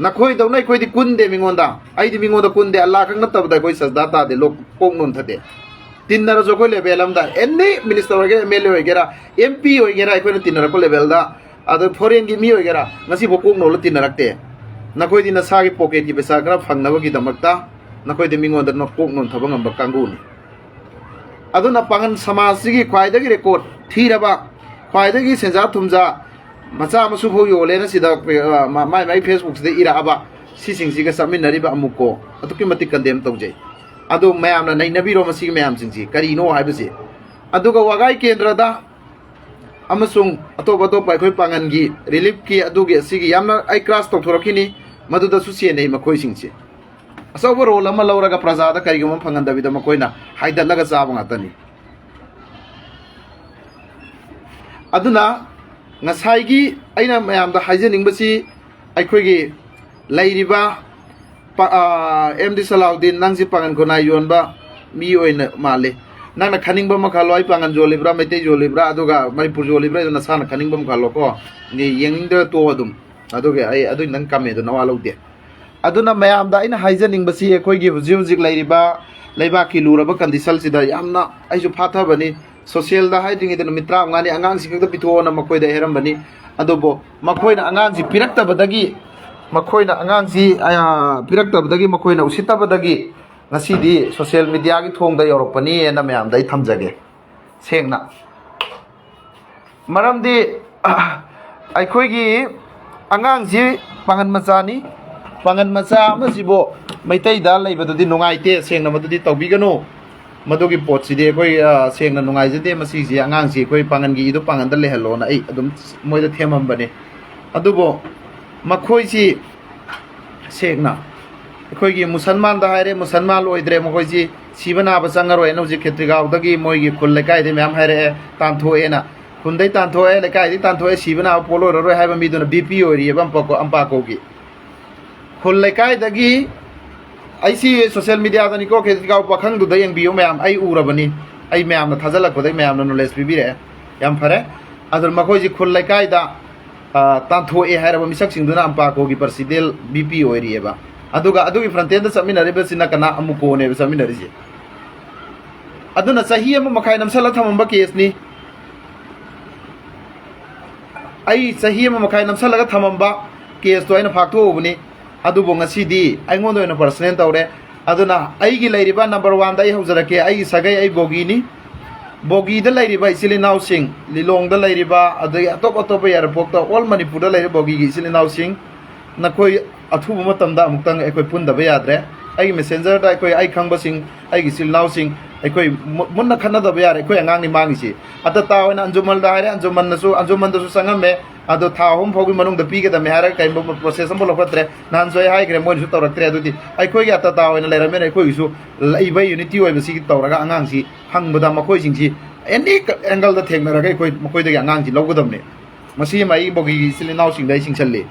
ꯅꯈꯣꯏꯗꯧꯅ ꯑꯩꯈꯣꯏꯗꯤ ꯀꯨꯟꯗꯦ ꯃꯤꯉꯣꯟꯗ ꯑꯩꯗꯤ ꯃꯤꯉꯣꯟꯗ ꯀꯨꯟꯗꯦ ꯑꯜꯂꯥ ꯈꯛ ꯅꯠꯇꯕꯗ ꯑꯩꯈꯣꯏ ꯁꯖꯗꯥ ꯇꯥꯗꯦ ꯀꯣꯛ ꯅꯣꯟꯊꯗꯦ ꯇꯤꯟꯅꯔꯁꯨ ꯑꯩꯈꯣꯏ ꯂꯦꯚꯦꯜ ꯑꯃꯗ ꯑꯦꯅꯤ ꯃꯤꯅꯤꯁꯇꯔ ꯑꯣꯏꯒꯦꯔꯥ ꯑꯦꯝ ꯑꯦꯜ ꯑꯦ ꯑꯣꯏꯒꯦꯔꯥ ꯑꯦꯝ ꯄꯤ ꯑꯣꯏꯒꯦꯔꯥ ꯑꯩꯈꯣꯏꯅ ꯇꯤꯟꯅꯔꯛꯄ ꯂꯦꯚꯦꯜꯗ ꯑꯗꯣ ꯐꯣꯔꯦꯟꯒꯤ ꯃꯤ ꯑꯣꯏꯒꯦꯔꯥ ꯉꯁꯤꯐꯥꯎ ꯀꯣꯛ ꯅꯣꯜꯂ ꯇꯤꯟꯅꯔꯛꯇꯦ ꯅꯈꯣꯏꯗꯤ ꯅꯁꯥꯒꯤ ꯄꯣꯀꯦꯠꯀꯤ ꯄꯩꯁꯥ ꯈꯔ ꯐꯪꯅꯕꯒꯤꯗꯃꯛꯇ ꯅꯈꯣꯏꯗꯤ ꯃꯤꯉꯣꯟꯗ ꯀꯣꯛ ꯅꯣꯟꯊꯕ ꯉꯝꯕ ꯀꯥꯡꯕꯨꯅꯤ ꯑꯗꯨꯅ ꯄꯥꯡꯒꯟ ꯁꯃꯥꯖꯁꯤꯒꯤ ꯈ꯭ꯋꯥꯏꯗꯒꯤ ꯔꯦꯀꯣꯔꯠ ꯊꯤꯔꯕ ꯈ꯭ꯋꯥꯏꯗꯒꯤ ꯁꯦꯟꯖꯥ ꯊꯨꯝꯖꯥ ꯃꯆꯥ ꯃꯁꯨ ꯐꯥꯎ ꯌꯣꯜꯂꯦꯅ ꯁꯤꯗ ꯃꯥꯏ ꯐꯦꯁꯕꯨꯛꯁꯤꯗ ꯏꯔꯛꯑꯕ ꯁꯤꯁꯤꯡꯁꯤꯒ ꯆꯠꯃꯤꯟꯅꯔꯤꯕ ꯑꯃꯨꯛꯀꯣ ꯑꯗꯨꯛꯀꯤ ꯃꯇꯤꯛ ꯀꯟꯗꯦꯝ ꯇꯧꯖꯩ ꯑꯗꯨ ꯃꯌꯥꯝꯅ ꯅꯩꯅꯕꯤꯔꯣ ꯃꯁꯤꯒꯤ ꯃꯌꯥꯝꯁꯤꯡꯁꯤ ꯀꯔꯤꯅꯣ ꯍꯥꯏꯕꯁꯤ ꯑꯗꯨꯒ ꯋꯥꯒꯥꯏ ꯀꯦꯟꯗ꯭ꯔꯗ ꯑꯃꯁꯨꯡ ꯑꯇꯣꯞ ꯑꯩꯈꯣꯏ ꯄꯥꯡꯒꯟꯒꯤ ꯔꯤꯂꯤꯐꯀꯤ ꯑꯗꯨꯒꯤ ꯑꯁꯤꯒꯤ ꯌꯥꯝꯅ ꯑꯩ ꯀ꯭ꯂꯥꯁ ꯇꯧꯊꯣꯔꯛꯈꯤꯅꯤ ꯃꯗꯨꯗꯁꯨ ꯆꯦꯟꯅꯩ ꯃꯈꯣꯏꯁꯤꯡꯁꯦ ꯑꯆꯧꯕ ꯔꯣꯜ ꯑꯃ ꯂꯧꯔꯒ ꯄ꯭ꯔꯖꯥꯗ ꯀꯔꯤꯒꯨꯝꯕ ꯐꯪꯍꯟꯗꯕꯤꯗ ꯃꯈꯣꯏꯅ ꯍꯥꯏꯗꯠꯂꯒ ꯆꯥꯕ ꯉꯥꯛꯇꯅꯤ ꯑꯗꯨꯅ ꯉꯁꯥꯏꯒꯤ ꯑꯩꯅ ꯃꯌꯥꯝꯗ ꯍꯥꯏꯖꯅꯤꯡꯕꯁꯤ ꯑꯩꯈꯣꯏꯒꯤ ꯂꯩꯔꯤꯕ ꯑꯦꯝ ꯗꯤ ꯁꯂꯥꯎꯗꯤꯟ ꯅꯪꯁꯤ ꯄꯥꯡꯒꯟ ꯈꯨꯟꯅꯥꯏ ꯌꯣꯟꯕ ꯃꯤ ꯑꯣꯏꯅ ꯃꯥꯜꯂꯤ ꯅꯪꯅ ꯈꯟꯅꯤꯡꯕ ꯑꯃ ꯈꯜꯂꯣ ꯑꯩ ꯄꯥꯡꯒꯟ ꯌꯣꯜꯂꯤꯕ꯭ꯔꯥ ꯃꯩꯇꯩ ꯌꯣꯜꯂꯤꯕ꯭ꯔꯥ ꯑꯗꯨꯒ ꯃꯅꯤꯄꯨꯔ ꯌꯣꯜꯂꯤꯕ꯭ꯔꯥ ꯑꯗꯨ ꯅꯁꯥꯅ ꯈꯟꯅꯤꯡꯕ ꯑꯃ ꯈꯜꯂꯣꯀꯣ ꯌꯦꯡꯅꯤꯡꯗ꯭ꯔ ꯇꯣ ꯑꯗꯨꯝ ꯑꯗꯨꯒ ꯑꯩ ꯑꯗꯨꯒꯤ ꯅꯪ ꯀꯝꯃꯦꯟꯗꯣ ꯅꯋꯥ ꯂꯧꯗꯦ ꯑꯗꯨꯅ ꯃꯌꯥꯝꯗ ꯑꯩꯅ ꯍꯥꯏꯖꯅꯤꯡꯕꯁꯤ ꯑꯩꯈꯣꯏꯒꯤ ꯍꯧꯖꯤꯛ ꯂꯩꯔꯤꯕ ꯂꯩꯕꯥꯛꯀꯤ ꯂꯨꯔꯕ ꯀꯟꯗꯤꯁꯟꯁꯤꯗ ꯌꯥꯝꯅ ꯑꯩꯁꯨ ꯐꯥꯊꯕꯅꯤ ꯁꯣꯁꯤꯌꯦꯜꯗ ꯍꯥꯏꯗ꯭ꯔꯤꯉꯩꯗ ꯅꯨꯃꯤꯠ 35ꯅꯤ ꯑꯉꯥꯡꯁꯤ ꯈꯛꯇ ꯄꯤꯊꯣꯛꯑꯣꯅ ꯃꯈꯣꯏꯗ ꯍꯥꯏꯔꯝꯕꯅꯤ ꯑꯗꯨꯕꯨ ꯃꯈꯣꯏꯅ ꯑꯉꯥꯡꯁꯤ ꯄꯤꯔꯛꯇꯕꯗꯒꯤ ꯃꯈꯣꯏꯅ ꯎꯁꯤꯠꯇꯕꯗꯒꯤ ꯉꯁꯤꯗꯤ ꯁꯣꯁꯤꯌꯦꯜ ꯃꯤꯗꯤꯌꯥꯒꯤ ꯊꯣꯡꯗ ꯌꯧꯔꯛꯄꯅꯤꯅ ꯃꯌꯥꯝꯗ ꯑꯩ ꯊꯝꯖꯒꯦ ꯁꯦꯡꯅ ꯃꯔꯝꯗꯤ ꯑꯩꯈꯣꯏꯒꯤ ꯑꯉꯥꯡꯁꯤ ꯄꯥꯡꯒꯟ ꯃꯆꯥꯅꯤ ꯄꯥꯡꯒꯟ ꯃꯆꯥ ꯑꯃꯁꯤꯕꯨ ꯃꯩꯇꯩꯗ ꯂꯩꯕꯗꯨꯗꯤ ꯅꯨꯡꯉꯥꯏꯇꯦ ꯁꯦꯡꯅ ꯃꯗꯨꯗꯤ ꯇꯧꯕꯤꯒꯅꯨ ꯃꯗꯨꯒꯤ ꯄꯣꯠꯁꯤꯗꯤ ꯑꯩꯈꯣꯏ ꯁꯦꯡꯅ ꯅꯨꯡꯉꯥꯏꯖꯗꯦ ꯃꯁꯤꯁꯤ ꯑꯉꯥꯡꯁꯤ ꯑꯩꯈꯣꯏ ꯄꯥꯡꯒꯟꯒꯤ ꯏꯗꯨ ꯄꯥꯡꯒꯟꯗ ꯂꯩꯍꯜꯂꯣꯅ ꯑꯩ ꯑꯗꯨꯝ ꯃꯣꯏꯗ ꯊꯦꯝꯃꯝꯕꯅꯦ ꯑꯗꯨꯕꯨ ꯃꯈꯣꯏꯁꯤ ꯁꯦꯡꯅ ꯑꯩꯈꯣꯏꯒꯤ ꯃꯨꯁꯜꯃꯥꯟꯗ ꯍꯥꯏꯔꯦ ꯃꯨꯁꯜꯃꯥꯟ ꯑꯣꯏꯗ꯭ꯔꯦ ꯃꯈꯣꯏꯁꯤ ꯁꯤꯕ ꯅꯥꯕ ꯆꯪꯉꯔꯣꯏꯅ ꯍꯧꯖꯤꯛ ꯈꯦꯇ꯭ꯔꯤꯒꯥꯎꯗꯒꯤ ꯃꯣꯏꯒꯤ ꯈꯨꯜ ꯂꯩꯀꯥꯏꯗꯒꯤ ꯃꯌꯥꯝ ꯍꯥꯏꯔꯛꯑꯦ ꯇꯥꯟꯊꯣꯛꯑꯦꯅ ꯈꯨꯟꯗꯩ ꯇꯥꯟꯊꯣꯛꯑꯦ ꯂꯩꯀꯥꯏꯗꯒꯤ ꯇꯥꯟꯊꯣꯛꯑꯦ ꯁꯤꯕ ꯅꯥꯕ ꯄꯣꯠ ꯑꯣꯏꯔꯔꯣꯏ ꯍꯥꯏꯕ ꯃꯤꯗꯨꯅ BP ꯑꯣꯏꯔꯤꯑꯦꯕ ꯑꯝꯄꯥꯀꯣꯒꯤ ꯈꯨꯜ ꯂꯩꯀꯥꯏꯗꯒꯤ ꯑꯩꯁꯤ ꯁꯣꯁꯤꯌꯦꯜ ꯃꯤꯗꯤꯌꯥꯗꯅꯤꯀꯣ ꯈꯦꯇ꯭ꯔꯤꯒꯥꯎ ꯄꯥꯈꯪꯗꯨꯗ ꯌꯦꯡꯕꯤꯌꯨ ꯃꯌꯥꯝ ꯑꯩ ꯎꯔꯕꯅꯤ ꯑꯩ ꯃꯌꯥꯝꯅ ꯊꯥꯖꯤꯜꯂꯛꯄꯗꯩ ꯃꯌꯥꯝꯅ ꯅꯣꯂꯦꯖ ꯄꯤꯕꯤꯔꯛꯑꯦ ꯌꯥꯝ ꯐꯔꯦ ꯑꯗꯨ ꯃꯈꯣꯏꯁꯤ ꯈꯨꯜ ꯂꯩꯀꯥꯏꯗ ꯇꯥꯟꯊꯣꯛꯑꯦ ꯍꯥꯏꯔꯕ ꯃꯤꯁꯛꯁꯤꯡꯗꯨꯅ ꯑꯝꯄꯥꯀꯣꯒꯤ ꯄ꯭ꯔꯁꯤꯗꯦꯟ BP ꯑꯣꯏꯔꯤꯑꯕ ꯑꯗꯨꯒ ꯑꯗꯨꯒꯤ ꯐ꯭ꯔꯟꯇꯦꯟꯗ ꯆꯠꯃꯤꯟꯅꯔꯤꯕꯁꯤꯅ ꯀꯅꯥ ꯑꯃꯨꯀꯣꯅꯦꯕ ꯆꯠꯃꯤꯟꯅꯔꯤꯁꯦ ꯑꯗꯨꯅ ꯆꯍꯤ ꯑꯃ ꯃꯈꯥꯏ ꯅꯝꯁꯜꯂ ꯊꯝꯃꯝꯕ ꯀꯦꯁꯅꯤ ꯑꯩ ꯆꯍꯤ ꯑꯃ ꯃꯈꯥꯏ ꯅꯝꯁꯜꯂꯒ ꯊꯝꯃꯝꯕ ꯀꯦꯁꯇꯣ ꯑꯩꯅ ꯐꯥꯛꯊꯣꯛꯎꯕꯅꯤ ꯑꯗꯨꯕꯨ ꯉꯁꯤꯗꯤ ꯑꯩꯉꯣꯟꯗ ꯑꯣꯏꯅ ꯄꯔꯁꯅꯦꯜ ꯇꯧꯔꯦ ꯑꯗꯨꯅ ꯑꯩꯒꯤ ꯂꯩꯔꯤꯕ ꯅꯝꯕꯔ 1ꯗ ꯑꯩ ꯍꯧꯖꯔꯛꯀꯦ ꯑꯩꯒꯤ ꯁꯥꯒꯩ ꯑꯩ ꯕꯣꯒꯤꯅꯤ ꯕꯣꯒꯤꯗ ꯂꯩꯔꯤꯕ ꯏꯆꯤꯜ ꯏꯅꯥꯎꯁꯤꯡ ꯂꯤꯂꯣꯡꯗ ꯂꯩꯔꯤꯕ ꯑꯗꯒꯤ ꯑꯇꯣꯞ ꯑꯇꯣꯞꯄ ꯌꯥꯏꯔꯤꯄꯣꯛꯇ ꯑꯣꯜ ꯃꯅꯤꯄꯨꯔꯗ ꯂꯩꯔꯤꯕ ꯕꯣꯒꯤꯒꯤ ꯏꯆꯤꯜ ꯏꯅꯥꯎꯁꯤꯡ ꯅꯈꯣꯏ ꯑꯊꯨꯕ ꯃꯇꯝꯗ ꯑꯃꯨꯛꯇꯪ ꯑꯩꯈꯣꯏ ꯄꯨꯟꯗꯕ ꯌꯥꯗ꯭ꯔꯦ ꯑꯩꯒꯤ ꯃꯦꯁꯦꯟꯖꯔꯗ ꯑꯩ ꯈꯪꯕꯁꯤꯡ ꯑꯩꯒꯤ ꯏꯆꯤꯜ ꯏꯅꯥꯎꯁꯤꯡ ꯑꯩꯈꯣꯏ ꯃꯨꯟꯅ ꯈꯟꯅꯗꯕ ꯌꯥꯔꯦ ꯑꯩꯈꯣꯏ ꯑꯉꯥꯡꯅꯤ ꯃꯥꯡꯉꯤꯁꯤ ꯑꯇꯇꯥ ꯑꯣꯏꯅ ꯑꯟꯖꯨꯃꯟꯗ ꯍꯥꯏꯔꯦ ꯑꯟꯖꯨꯃꯟꯗꯁꯨ ꯆꯪꯉꯝꯃꯦ ꯑꯗꯣ ꯊꯥ 3 ꯐꯥꯎꯒꯤ ꯃꯅꯨꯡꯗ ꯄꯤꯒꯗꯕꯅꯤ ꯍꯥꯏꯔꯒ ꯀꯩꯒꯨꯝꯕ ꯄ꯭ꯔꯣꯁꯦꯁ ꯑꯃ ꯂꯧꯈꯠꯇ꯭ꯔꯦ ꯅꯍꯥꯟꯁꯨ ꯑꯩ ꯍꯥꯏꯈ꯭ꯔꯦ ꯃꯣꯏꯅꯁꯨ ꯇꯧꯔꯛꯇ꯭ꯔꯦ ꯑꯗꯨꯗꯤ ꯑꯩꯈꯣꯏꯒꯤ ꯑꯇꯇꯥ ꯑꯣꯏꯅ ꯂꯩꯔꯝꯃꯦꯅ ꯑꯩꯈꯣꯏꯒꯤꯁꯨ ꯂꯩꯕ ꯌꯨꯅꯤꯇꯤ ꯑꯣꯏꯕꯁꯤ ꯇꯧꯔꯒ ꯑꯉꯥꯡꯁꯤ ꯍꯪꯕꯗ ꯃꯈꯣꯏꯁꯤꯡꯁꯤ ꯑꯦꯅꯤ ꯑꯦꯡꯒꯜꯗ ꯊꯦꯡꯅꯔꯒ ꯑꯩꯈꯣꯏ ꯃꯈꯣꯏꯗꯒꯤ ꯑꯉꯥꯡꯁꯤ ꯂꯧꯒꯗꯕꯅꯤ ꯃꯁꯤ ꯑꯃ ꯑꯩ ꯕꯣꯒꯤꯒꯤ ꯏꯆꯤꯜ ꯏꯅꯥꯎꯁꯤꯡꯗ ꯑꯩ ꯆꯤꯡꯁꯜꯂꯤ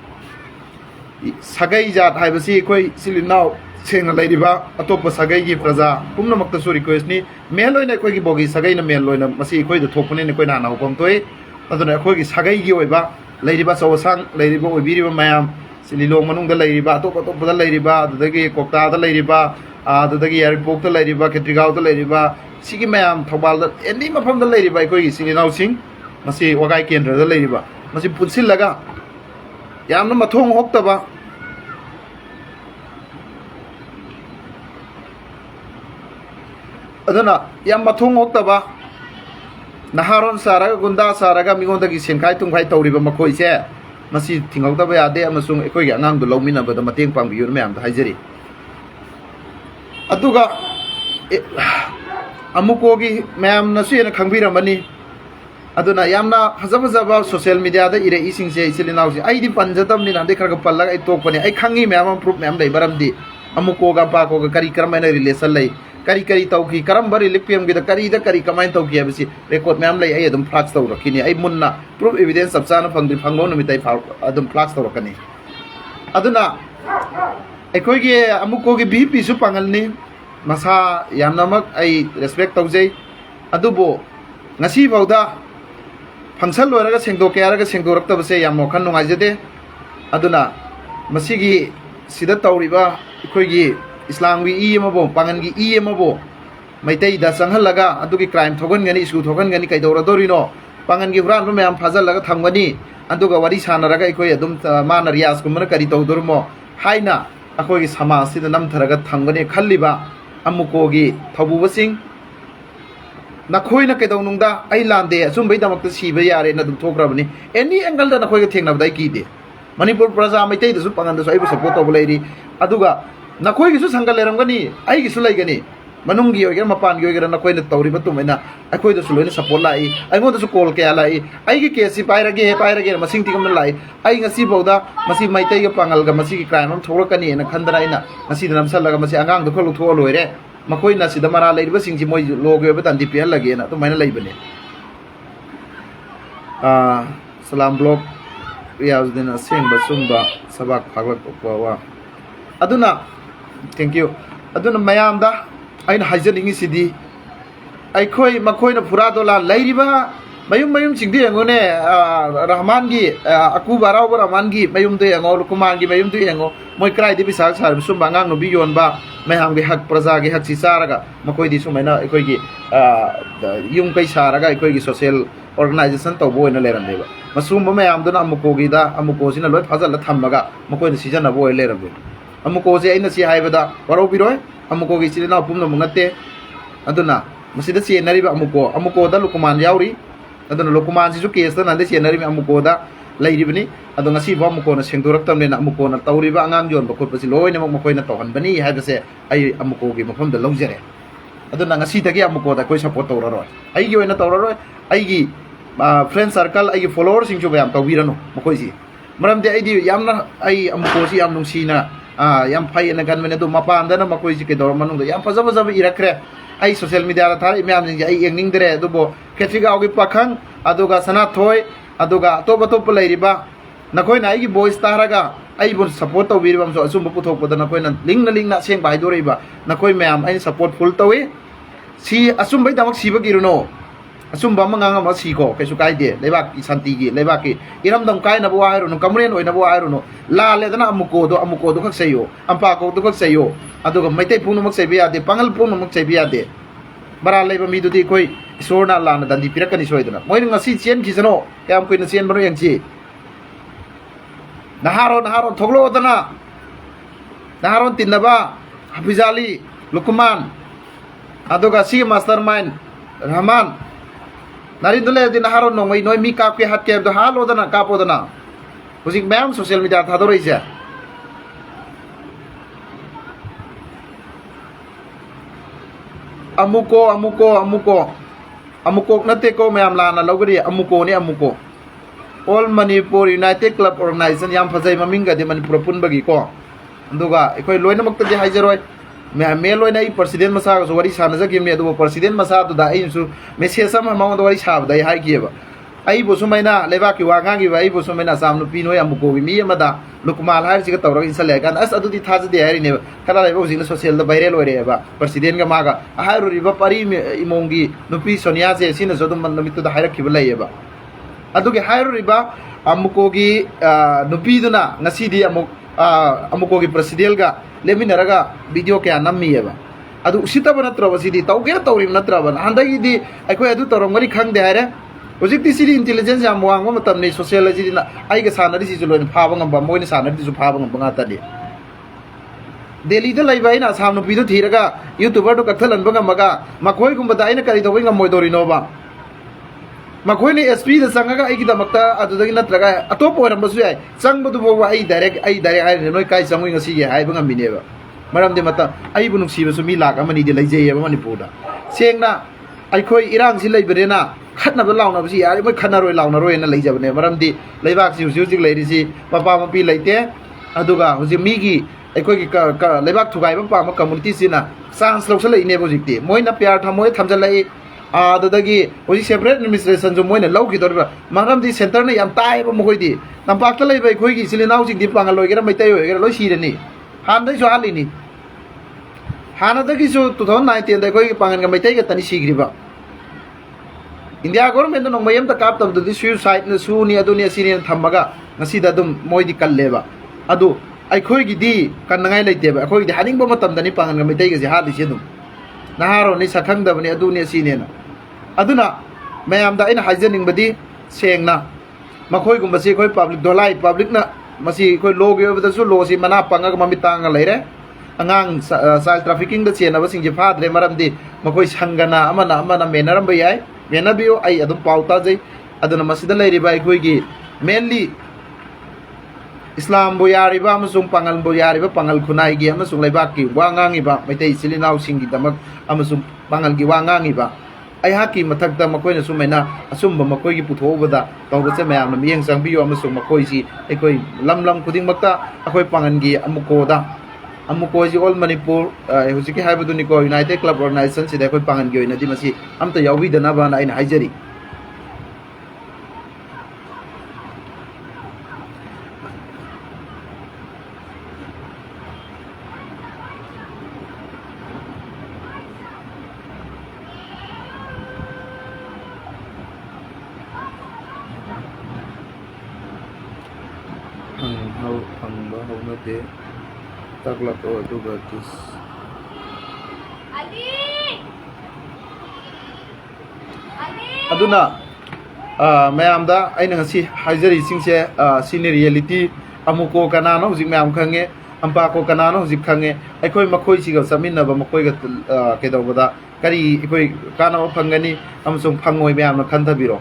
ꯁꯥꯒꯩ ꯖꯥꯠ ꯍꯥꯏꯕꯁꯤ ꯑꯩꯈꯣꯏ ꯏꯆꯤꯜ ꯏꯅꯥꯎ ꯁꯦꯡꯅ ꯂꯩꯔꯤꯕ ꯑꯇꯣꯞꯄ ꯁꯥꯒꯩꯒꯤ ꯄ꯭ꯔꯖꯥ ꯄꯨꯝꯅꯃꯛꯇꯁꯨ ꯔꯤꯀ꯭ꯋꯦꯁꯅꯤ ꯃꯦꯟ ꯑꯣꯏꯅ ꯑꯩꯈꯣꯏꯒꯤ ꯕꯣꯒꯤ ꯁꯥꯒꯩꯅ ꯃꯦꯟ ꯑꯣꯏꯅ ꯃꯁꯤ ꯑꯩꯈꯣꯏꯗ ꯊꯣꯛꯄꯅꯤꯅ ꯑꯩꯈꯣꯏꯅ ꯍꯥꯟꯅ ꯍꯧꯐꯝ ꯊꯣꯛꯏ ꯑꯗꯨꯅ ꯑꯩꯈꯣꯏꯒꯤ ꯁꯥꯒꯩꯒꯤ ꯑꯣꯏꯕ ꯂꯩꯔꯤꯕ ꯑꯆꯧ ꯑꯁꯥꯡ ꯂꯩꯔꯤꯕ ꯑꯣꯏꯕꯤꯔꯤꯕ ꯃꯌꯥꯝ ꯂꯤꯂꯣꯡ ꯃꯅꯨꯡꯗ ꯂꯩꯔꯤꯕ ꯑꯇꯣꯞ ꯑꯇꯣꯞꯄꯗ ꯂꯩꯔꯤꯕ ꯑꯗꯨꯗꯒꯤ ꯀꯣꯛꯇꯥꯗ ꯂꯩꯔꯤꯕ ꯑꯗꯨꯗꯒꯤ ꯌꯥꯏꯔꯤꯄꯣꯛꯇ ꯂꯩꯔꯤꯕ ꯈꯦꯇ꯭ꯔꯤꯒꯥꯎꯗ ꯂꯩꯔꯤꯕ ꯁꯤꯒꯤ ꯃꯌꯥꯝ ꯊꯧꯕꯥꯜꯗ ꯑꯦꯅꯤ ꯃꯐꯝꯗ ꯂꯩꯔꯤꯕ ꯑꯩꯈꯣꯏꯒꯤ ꯏꯆꯤꯜ ꯏꯅꯥꯎꯁꯤꯡ ꯃꯁꯤ ꯋꯥꯒꯥꯏ ꯀꯦꯟꯗ꯭ꯔꯗ ꯂꯩꯔꯤꯕ ꯃꯁꯤ ꯄꯨꯟꯁꯤꯜꯂꯒ ꯌꯥꯝꯅ ꯃꯊꯣꯡ ꯍꯣꯛꯇꯕ ꯑꯗꯨꯅ ꯌꯥꯝ ꯃꯊꯣꯡ ꯍꯣꯛꯇꯕ ꯅꯍꯥꯔꯣꯟ ꯁꯥꯔꯒ ꯒꯨꯟꯗꯥ ꯁꯥꯔꯒ ꯃꯤꯉꯣꯟꯗꯒꯤ ꯁꯦꯟꯈꯥꯏ ꯇꯨꯡꯈꯥꯏ ꯇꯧꯔꯤꯕ ꯃꯈꯣꯏꯁꯦ ꯃꯁꯤ ꯊꯤꯡꯍꯧꯗꯕ ꯌꯥꯗꯦ ꯑꯃꯁꯨꯡ ꯑꯩꯈꯣꯏꯒꯤ ꯑꯉꯥꯡꯗꯨ ꯂꯧꯃꯤꯟꯅꯕꯗ ꯃꯇꯦꯡ ꯄꯥꯡꯕꯤꯌꯨ ꯃꯌꯥꯝꯗ ꯍꯥꯏꯖꯔꯤ ꯑꯗꯨꯒ ꯑꯃꯨꯀꯣꯒꯤ ꯃꯌꯥꯝꯅꯁꯨ ꯍꯦꯟꯅ ꯈꯪꯕꯤꯔꯝꯃꯅꯤ ꯑꯗꯨꯅ ꯌꯥꯝꯅ ꯐꯖꯕ ꯁꯣꯁꯤꯌꯦꯜ ꯃꯤꯗꯤꯌꯥꯗ ꯏꯔꯛꯏꯁꯤꯡꯁꯦ ꯏꯆꯤꯜ ꯏꯅꯥꯎꯁꯦ ꯑꯩꯗꯤ ꯄꯟꯖꯗꯕꯅꯤꯅ ꯍꯟꯗꯛ ꯈꯔ ꯄꯜꯂꯒ ꯑꯩ ꯇꯣꯛꯄꯅꯤ ꯑꯩ ꯈꯪꯉꯤ ꯃꯌꯥꯝ ꯑꯃ ꯄ꯭ꯔꯨꯐ ꯃꯌꯥꯝ ꯂꯩ ꯃꯔꯝꯗꯤ ꯑꯃꯨꯀꯣꯒ ꯑꯝꯄꯥꯀꯣꯒ ꯀꯔꯝꯍꯥꯏꯅ ꯔꯤꯂꯦꯁꯟ ꯂꯩ ꯀꯔꯤ ꯇꯧꯈꯤ ꯀꯔꯝꯕ ꯔꯤꯂꯤꯐ ꯀꯦꯝꯒꯤꯗ ꯀꯃꯥꯏꯅ ꯇꯧꯈꯤ ꯍꯥꯏꯕꯁꯤ ꯔꯦꯀꯣꯔꯗ ꯃꯌꯥꯝ ꯂꯩ ꯑꯩ ꯑꯗꯨꯝ ꯐ꯭ꯂꯥꯛꯁ ꯇꯧꯔꯛꯈꯤꯅꯤ ꯑꯩ ꯃꯨꯟꯅ ꯄ꯭ꯔꯨꯐ ꯑꯦꯚꯤꯗꯦꯟꯁ ꯆꯞ ꯆꯥꯅ ꯐꯪꯕ ꯅꯨꯃꯤꯠꯇ ꯑꯩ ꯑꯗꯨꯝ ꯐ꯭ꯂꯥꯛꯁ ꯇꯧꯔꯛꯀꯅꯤ ꯑꯗꯨꯅ ꯑꯩꯈꯣꯏꯒꯤ ꯑꯃꯨꯀꯣꯒꯤ VPꯁꯨ ꯄꯥꯡꯒꯜꯅꯤ ꯃꯁꯥ ꯌꯥꯝꯅꯃꯛ ꯑꯩ ꯔꯦꯁꯄꯦꯛ ꯇꯧꯖꯩ ꯑꯗꯨꯕꯨ ꯉꯁꯤ ꯐꯥꯎꯗ ꯐꯪꯁꯟ ꯂꯣꯏꯔꯒ ꯁꯦꯡꯗꯣꯛꯀꯦ ꯍꯥꯏꯔꯒ ꯁꯦꯡꯗꯣꯔꯛꯇꯕꯁꯦ ꯌꯥꯝ ꯋꯥꯈꯜ ꯅꯨꯡꯉꯥꯏꯖꯗꯦ ꯑꯗꯨꯅ ꯃꯁꯤꯒꯤ ꯁꯤꯗ ꯇꯧꯔꯤꯕ ꯑꯩꯈꯣꯏꯒꯤ ꯏꯁꯂꯥꯝꯒꯤ ꯏ ꯑꯃꯕꯨ ꯄꯥꯡꯒꯟꯒꯤ ꯏ ꯑꯃꯕꯨ ꯃꯩꯇꯩꯗ ꯆꯪꯍꯜꯂꯒ ꯑꯗꯨꯒꯤ ꯀ꯭ꯔꯥꯏꯝ ꯊꯣꯛꯍꯟꯒꯅꯤ ꯏꯁꯨ ꯊꯣꯛꯍꯟꯒꯅꯤ ꯀꯩꯗꯧꯔꯗꯣꯔꯤꯅꯣ ꯄꯥꯡꯒꯟꯒꯤ ꯍꯨꯔꯥꯟꯕ ꯃꯌꯥꯝ ꯐꯥꯖꯜꯂꯒ ꯊꯝꯒꯅꯤ ꯑꯗꯨꯒ ꯋꯥꯔꯤ ꯁꯥꯟꯅꯔꯒ ꯑꯩꯈꯣꯏ ꯑꯗꯨꯝ ꯃꯥꯅ ꯔꯤꯌꯥꯖꯀꯨꯝꯕꯅ ꯀꯔꯤ ꯇꯧꯗꯣꯔꯤꯃꯣ ꯍꯥꯏꯅ ꯑꯩꯈꯣꯏꯒꯤ ꯁꯃꯥꯖꯁꯤꯗ ꯅꯝꯊꯔꯒ ꯊꯝꯒꯅꯤ ꯈꯜꯂꯤꯕ ꯑꯃꯨꯀꯣꯒꯤ ꯊꯧꯕꯨꯕꯁꯤꯡ ꯅꯈꯣꯏꯅ ꯀꯩꯗꯧꯅꯨꯡꯗ ꯑꯩ ꯂꯥꯟꯗꯦ ꯑꯆꯨꯝꯕꯩꯗꯃꯛꯇ ꯁꯤꯕ ꯌꯥꯔꯦꯅ ꯑꯗꯨꯝ ꯊꯣꯛꯈ꯭ꯔꯕꯅꯤ ꯑꯦꯅꯤ ꯑꯦꯡꯒꯜꯗ ꯅꯈꯣꯏꯒ ꯊꯦꯡꯅꯕꯗ ꯑꯩ ꯀꯤꯗꯦ ꯃꯅꯤꯄꯨꯔ ꯄ꯭ꯔꯖꯥ ꯃꯩꯇꯩꯗꯁꯨ ꯄꯥꯡꯒꯟꯗꯁꯨ ꯑꯩꯕꯨ ꯁꯞꯄꯣꯔꯠ ꯇꯧꯕ ꯂꯩꯔꯤ ꯑꯗꯨꯒ ꯅꯈꯣꯏꯒꯤꯁꯨ ꯁꯪꯒ ꯂꯩꯔꯝꯒꯅꯤ ꯑꯩꯒꯤꯁꯨ ꯂꯩꯒꯅꯤ ꯃꯅꯨꯡꯒꯤ ꯑꯣꯏꯒꯦꯔꯥ ꯃꯄꯥꯟꯒꯤ ꯑꯣꯏꯒꯦꯔꯥ ꯅꯈꯣꯏꯅ ꯇꯧꯔꯤꯕ ꯇꯨꯃꯥꯏꯅ ꯑꯩꯈꯣꯏꯗꯁꯨ ꯂꯣꯏꯅ ꯁꯞꯄꯣꯔꯠ ꯂꯥꯛꯏ ꯑꯩꯉꯣꯟꯗꯁꯨ ꯀꯣꯜ ꯀꯌꯥ ꯂꯥꯛꯏ ꯑꯩꯒꯤ ꯀꯦꯁꯁꯤ ꯄꯥꯏꯔꯒꯦ ꯃꯁꯤꯡ ꯊꯤꯒꯝꯅ ꯂꯥꯛꯏ ꯑꯩ ꯉꯁꯤꯐꯥꯎꯗ ꯃꯁꯤ ꯃꯩꯇꯩꯒ ꯄꯥꯡꯒꯜꯒ ꯃꯁꯤꯒꯤ ꯀ꯭ꯔꯥꯏꯝ ꯑꯃ ꯊꯣꯛꯂꯛꯀꯅꯤꯅ ꯈꯟꯗꯅ ꯑꯩꯅ ꯉꯁꯤꯗ ꯅꯝꯁꯜꯂꯒ ꯃꯁꯤ ꯑꯉꯥꯡꯗꯣ ꯈꯔ ꯂꯧꯊꯣꯛꯑ ꯂꯣꯏꯔꯦ ꯃꯈꯣꯏꯅ ꯁꯤꯗ ꯃꯔꯥ ꯂꯩꯔꯤꯕꯁꯤꯡꯁꯤ ꯃꯣꯏ ꯂꯣꯒꯤ ꯑꯣꯏꯕ ꯗꯟꯗꯤ ꯄꯤꯍꯜꯂꯒꯦꯅ ꯑꯗꯨꯃꯥꯏꯅ ꯂꯩꯕꯅꯦ ꯁꯂꯥꯝ ꯕ꯭ꯂꯣꯛ ꯔꯤꯌꯥꯖꯨꯗꯤꯟ ꯑꯁꯦꯡꯕ ꯆꯨꯝꯕ ꯁꯕꯥꯛ ꯐꯥꯒꯠꯄ ꯋꯥ ꯑꯗꯨꯅ ꯊꯦꯡꯛ ꯌꯨ ꯑꯗꯨꯅ ꯃꯌꯥꯝꯗ ꯑꯩꯅ ꯍꯥꯏꯖꯅꯤꯡꯉꯤꯁꯤꯗꯤ ꯑꯩꯈꯣꯏ ꯃꯈꯣꯏꯅ ꯐꯨꯔꯥꯗꯣꯂꯥ ꯂꯩꯔꯤꯕ ꯃꯌꯨꯝꯁꯤꯡꯗꯨ ꯌꯦꯡꯉꯣꯅꯦ ꯔꯍꯃꯥꯟꯒꯤ ꯑꯀꯨꯕ ꯑꯔꯥꯎꯕ ꯔꯍꯃꯥꯟꯒꯤ ꯃꯌꯨꯝꯗꯨ ꯌꯦꯡꯉꯣ ꯀꯨꯃꯥꯔꯒꯤ ꯃꯌꯨꯝꯗꯨ ꯌꯦꯡꯉꯣ ꯃꯣꯏ ꯀꯗꯥꯏꯗ ꯄꯩꯁꯥ ꯁꯥꯔꯤꯕ ꯁꯨꯝꯕ ꯑꯉꯥꯡ ꯅꯨꯕꯤ ꯌꯣꯟꯕ ꯃꯌꯥꯝꯒꯤ ꯍꯛ ꯄ꯭ꯔꯖꯥꯒꯤ ꯍꯛꯁꯤ ꯆꯥꯔꯒ ꯃꯈꯣꯏꯗꯤ ꯁꯨꯃꯥꯏꯅ ꯑꯩꯈꯣꯏꯒꯤ ꯌꯨꯝ ꯀꯩ ꯁꯥꯔꯒ ꯑꯩꯈꯣꯏꯒꯤ ꯁꯣꯁꯤꯌꯦꯜ ꯑꯣꯔꯒꯅꯥꯏꯖꯦꯁꯟ ꯇꯧꯕ ꯑꯣꯏꯅ ꯂꯩꯔꯝꯃꯦꯕ ꯃꯁꯤꯒꯨꯝꯕ ꯃꯌꯥꯝꯗꯨꯅ ꯑꯃꯨꯀꯣꯁꯤꯅ ꯂꯣꯏ ꯐꯥꯖꯜꯂ ꯊꯝꯃꯒ ꯃꯈꯣꯏꯅ ꯁꯤꯖꯤꯟꯅꯕ ꯑꯣꯏꯅ ꯂꯩꯔꯝꯃꯦ ꯑꯃꯨꯀꯣꯁꯦ ꯑꯩꯅ ꯁꯤ ꯍꯥꯏꯕꯗ ꯋꯥꯔꯧꯕꯤꯔꯣꯏ ꯑꯃꯨꯀꯣꯒꯤ ꯏꯆꯤꯜ ꯏꯅꯥꯎ ꯄꯨꯝꯅꯃꯛ ꯅꯠꯇꯦ ꯑꯗꯨꯅ ꯃꯁꯤꯗ ꯆꯦꯟꯅꯔꯤꯕ ꯑꯃꯨꯀꯣꯗ ꯂꯨꯀꯨꯃꯥꯟ ꯌꯥꯎꯔꯤ ꯑꯗꯨꯅ ꯂꯨꯀꯨꯃꯥꯟꯁꯤꯁꯨ ꯀꯦꯁꯇ ꯅꯍꯥꯟꯗꯩ ꯆꯦꯟꯅꯔꯤꯕ ꯑꯃꯨꯀꯣꯗ ꯂꯩꯔꯤꯕꯅꯤ ꯑꯗꯣ ꯉꯁꯤꯐꯥꯎ ꯑꯃꯨꯀꯣꯅ ꯁꯦꯡꯗꯣꯔꯛꯇꯕꯅꯤꯅ ꯑꯃꯨꯀꯣꯅ ꯇꯧꯔꯤꯕ ꯑꯉꯥꯡ ꯌꯣꯟꯕ ꯈꯣꯠꯄꯁꯤ ꯂꯣꯏꯅꯃꯛ ꯃꯈꯣꯏꯅ ꯇꯧꯍꯟꯕꯅꯤ ꯍꯥꯏꯕꯁꯦ ꯑꯩ ꯑꯃꯨꯀꯣꯒꯤ ꯃꯐꯝꯗ ꯂꯧꯖꯔꯦ ꯑꯗꯨꯅ ꯉꯁꯤꯗꯒꯤ ꯑꯃꯨꯀꯣꯗ ꯑꯩꯈꯣꯏ ꯁꯞꯄꯣꯔꯠ ꯇꯧꯔꯔꯣꯏ ꯑꯩꯒꯤ ꯑꯣꯏꯅ ꯇꯧꯔꯔꯣꯏ ꯑꯩꯒꯤ ꯐ꯭ꯔꯦꯟ ꯁꯥꯔꯀꯜ ꯑꯩꯒꯤ ꯐꯣꯂꯣꯋꯔꯁꯤꯡꯁꯨ ꯃꯌꯥꯝ ꯇꯧꯕꯤꯔꯅꯨ ꯃꯈꯣꯏꯁꯤ ꯃꯔꯝꯗꯤ ꯑꯩꯗꯤ ꯌꯥꯝꯅ ꯑꯩ ꯑꯃꯨꯀꯣꯁꯤ ꯌꯥꯝ ꯅꯨꯡꯁꯤꯅ ꯌꯥꯝ ꯐꯩꯅ ꯈꯟꯕꯅꯦ ꯑꯗꯨ ꯃꯄꯥꯟꯗꯅ ꯃꯈꯣꯏꯁꯤ ꯀꯩꯗꯧꯔ ꯃꯅꯨꯡꯗ ꯌꯥꯝ ꯐꯖꯕ ꯏꯔꯛꯈ꯭ꯔꯦ ꯑꯩ ꯁꯣꯁꯤꯌꯦꯜ ꯃꯤꯗꯤꯌꯥꯗ ꯊꯥꯔꯛꯏ ꯃꯌꯥꯝꯁꯤꯡꯁꯦ ꯑꯩ ꯌꯦꯡꯅꯤꯡꯗ꯭ꯔꯦ ꯑꯗꯨꯕꯨ ꯈꯦꯇ꯭ꯔꯤꯒꯥꯎꯒꯤ ꯄꯥꯈꯪ ꯑꯗꯨꯒ ꯁꯅꯥꯊꯣꯏ ꯑꯗꯨꯒ ꯑꯇꯣꯞꯄ ꯂꯩꯔꯤꯕ Nakhoi na aigi voice taraga ai bon support tawbiribam so Achumba puthokpada nakhoi na lingna seng bai doriba nakhoi mayam ai support full tawi si Achumba damak siba giruno Achumba manganga ma si ko kesu kaide lebak santi gi lebak ki iram dam kai na bo airu no kamuren oi na bo airu no la le dana amuko do khak sayo ampa ko do khak sayo aduga maitai punu mak sai biya de pangal punu mak sai biya de bara leba mi du di koi isorna la na dandi pirakani soidana moi ngasi chen kisano yam koi na chen baro yang chi naharon thoglo dana naharon tinaba hafizali lukman aduga si mastermind rahman nari dule di naharon no mai noi mi kap ke hat ke do halo dana kapo dana hujik ma'am social media thadoroi ja amuko nate ko ma'am la na logri amuko ni amuko All Manipur United Club Organization yam phajai maminga de Manipur punbagi ko anduga ekoi loina makta de haijaroi me loina I president masa so wari sana ja gimne adu president masa du da ai su message sama ma do wari sab dai hai kiba ai bo sumaina leba ki wa ngangi ba ai bo sumaina samnu pi noi amuko mi amada lukmal har siga tawra insale gan as adu di thaj de hari ne kala leba using social da viral ore ba president ga maga hairu riba pari imongi nupi sonia je sina so dum namitu da haira kiba lai ba aduge hairu riba amukogi nupiduna ngasidi amukogi president ga leminaraga video kya nammi eba adu Usitaba Nakhoi sidi tauge tawrim natraba handagi di aikoi adu torongari khangde hare hojikti sidi intelligence yam wangma matamni sociology na aiga sanari si juloin phaba ngamba moini sanari su phaba ngamba ngata de Delhi da laiba ina samnu pidu thiraga youtuber do kathalan banga maga makhoi gumba da ina kari tawai ngamoi dorino ba makhoi ni SP da sangaga aigi da makta adudagi natraga atop orambasu yai sangbudu bo ai direct ai noi kai sangui ngasi ge hai banga mineba maram de mata ai bu nungsi basu mi lak amani de laijei ba Manipur da sengna aikoi irang si leiberena khatna ba launa ba si yari moi khanaroi launa roi na leijabane maram di leibak si usik leiri si papa mapi leite aduga hoji mi gi aikoi gi leibak thugai ba pa ma community sina sans loksala ine bo jikti moina pyar thamoi thamjalai adagi hoji separate administration jo moina lauki dorba maram di center na yam tai ba mohoi di nampak ta leiba aikoi gi silinau jing di pangal loi gera maitai oi gera loi sirani han dai so halini hana dagi so 2019 da koi pangan ga maitai ga tani sigriba India government no mayam ta kap tam du suicide na su ni adu ni sinin thamaga ngasi da dum moi di kalleba adu aikoi gi di kan ngai leite ba aikoi di haning ba matam dani pangan ga maitai ga ji hali se dum naharo ni sakhang da bani adu ni sinena aduna mayam da ina haijaning badi sengna makhoi gum basi koi public dolai public na masi koi log yo da su lo si mana panga ga mamitanga leire angang child trafficking da chena ba singje phadre maram di makhoi sangana amana menaram ba yai menabiyo ai adum pauta jai aduna masida leiri ba koi gi mainly Islam bo yari ba amasung pangal bo yari ba pangal khunai gi amasung leibak ki wangangi ba maitai silinau singi damak amasung pangal gi wangangi ba ai haki mathak da makoi na sumaina Achumba makoi gi puthobada tawba se mayam na miyeng sangbiyo amasung makoi si ekoi lam khuding makta akoi pangan gi amuko da amuko ji all Manipur hujiki haibadu ni ko United Club Organization si da ekoi pangan gi oina di masi amta yawi da na ba na ina haijari de taklak o Touba tis aduna mayam da aina ngasi haijari singse senior reality amuko kanano hujik mayam khange ampa ko kanano hujik khange aikoi makhoi siga saminna ba makhoi ga kedawada kari ikoi kanamo phangani amsung phangoi mayam na khantabiro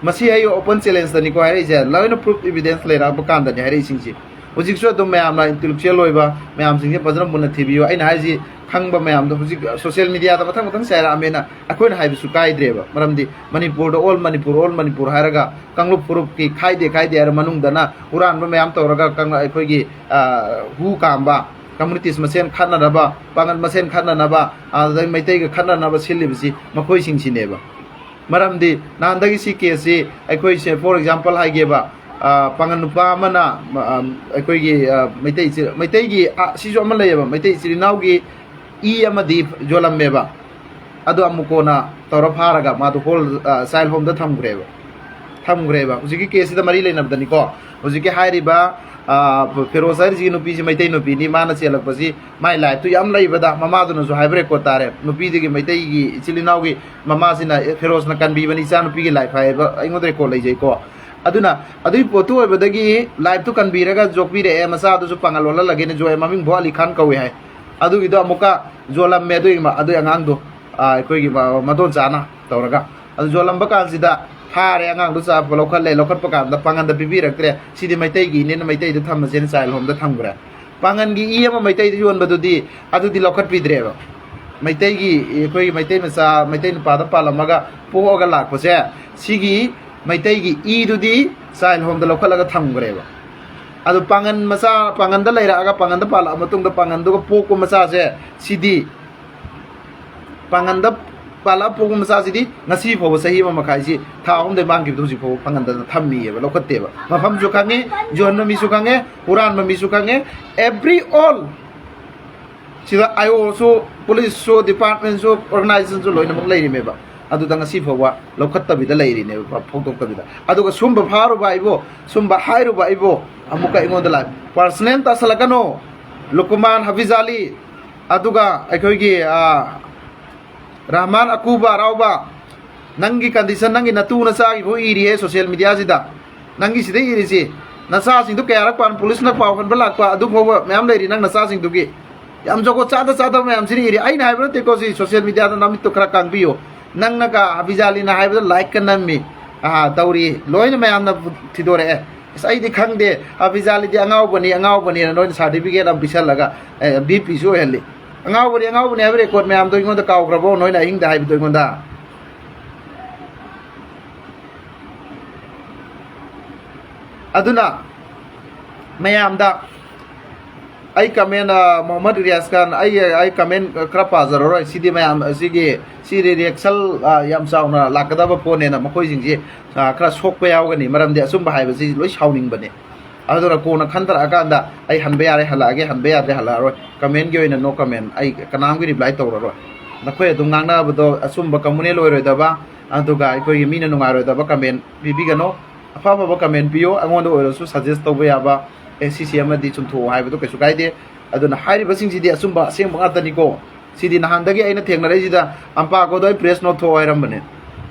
masi ayo open challenge dani ko hai je laina proof evidence lera ba kan dani hai singsi hujik so do mayam na intellectual loiba mayam singje pajra munna thibiyo aina haiji khangba mayam do hujik social media da mathang share amena akoina haibu su kai dreba maramdi Manipur do all Manipur haraga kanglup purup ki khaide ar manung dana uran ba mayam tawraga kang aikoi gi hu kamba communities masen khanna raba pangal masen khanna naba adai maitai ga khanna naba silibsi makhoi singsineba maramdi nandagi si case aikoi se for example haigeba pangan nupa mana koi gi maitai gi si jo ama leba maitai sirinau gi I amadi jolam meba adu amukona tora pharaga ma do hol sail home da thamgreba hujiki case da mari leinab dani ko hujiki hairiba ferozar ji nupi ji maitai nupi ni mana chelak pasi mai life tu yam leibada mama du no jo haibre ko tare nupi de gi maitai gi chilinau gi mama sina feroz na kan bi bani cha nupi gi life hai ba ingodre ko leijai ko aduna adui potu oibadagi life tu kan biraga jokbi re masa du su pangalola lage ne joy maming bo ali khan kawi hai adu gi do amuka jolam me du ma adu angang du koi gi madon chana tawraga adu jolam ba kan sida hare angang du sa lokhat le lokhat pakam da pangan da bibi rakre sidi maitai gi ne maitai da tham sen sail hom da thamgra pangan gi I ama maitai jon badu di adu di lokhat pidre ba maitai gi koi gi maitai masa maitai pa da palamaga po ga lak pose sigi maitai gi I du di sail hom da lokhat laga thamgre ba adu pangan masa pangan da leira aga pangan da pala matung da pangan du po ko masa se sidi pangan da pala po ko masa sidi ngasi pho sahi ma makhai si tha hom de mang gi du si pho pangan da thammi ba lokhat te ba mafam ju khange jon ma mi su khange huran ma mi su khange every all sida I also police so department so organization so loina mak leiri me ba adu da ngasi pho wa lokhat ta bi da leiri ne ba phok ta bi da adu ga sumba pharu ba ibo sumba hairu ba ibo amuka ingon da la personal ta salakano Lukman Hafizali aduga akhoi gi Rahman Akuba Rauba nangi condition nangi natu na sa gi bo iri he social media sida nangi sida iri si nasa sing du kaya rakpan police na paw kan balak pa adu pho mayam leiri nang nasa sing du gi yam jogo chada mayam siri iri ai na haibro te ko si social media da namit to khara kang biyo nang naga Hafizali na haibro like kan nammi tauri loina mayam na thidore sai di khangde Hafizali di angau bani na noin certificate am bisal laga BP so heli angau bani have record me am to ingon da kaw grabo noin a hing da haib to ingon da aduna mayam da ai comment Muhammad Riaz Khan ai comment krapa zaroi sidi mayam sigi siri reaction yam sauna lakada ba pone na makoi jing ji kra sok pa yaw gani maram de asum ba hai ba si loi shauning bane adura ko na khantar aganda ai hanbe yare halage hanbe yare halaroi comment gi oina no comment ai kanam gi reply tawroi nakhoi adum ngangna ba do asum ba kamune loi roi da ba aduga ai koi mi na nungai roi da ba comment bibi gano afa ba comment piyo angon do oiro su suggest to ba ya ba CCM di chumtho hai ba do kesu kai de aduna hairi ba sing ji di asum ba seng ba ta ni ko sidi nahandagi aina thengnare sida ampa ko doi press note tho airam bane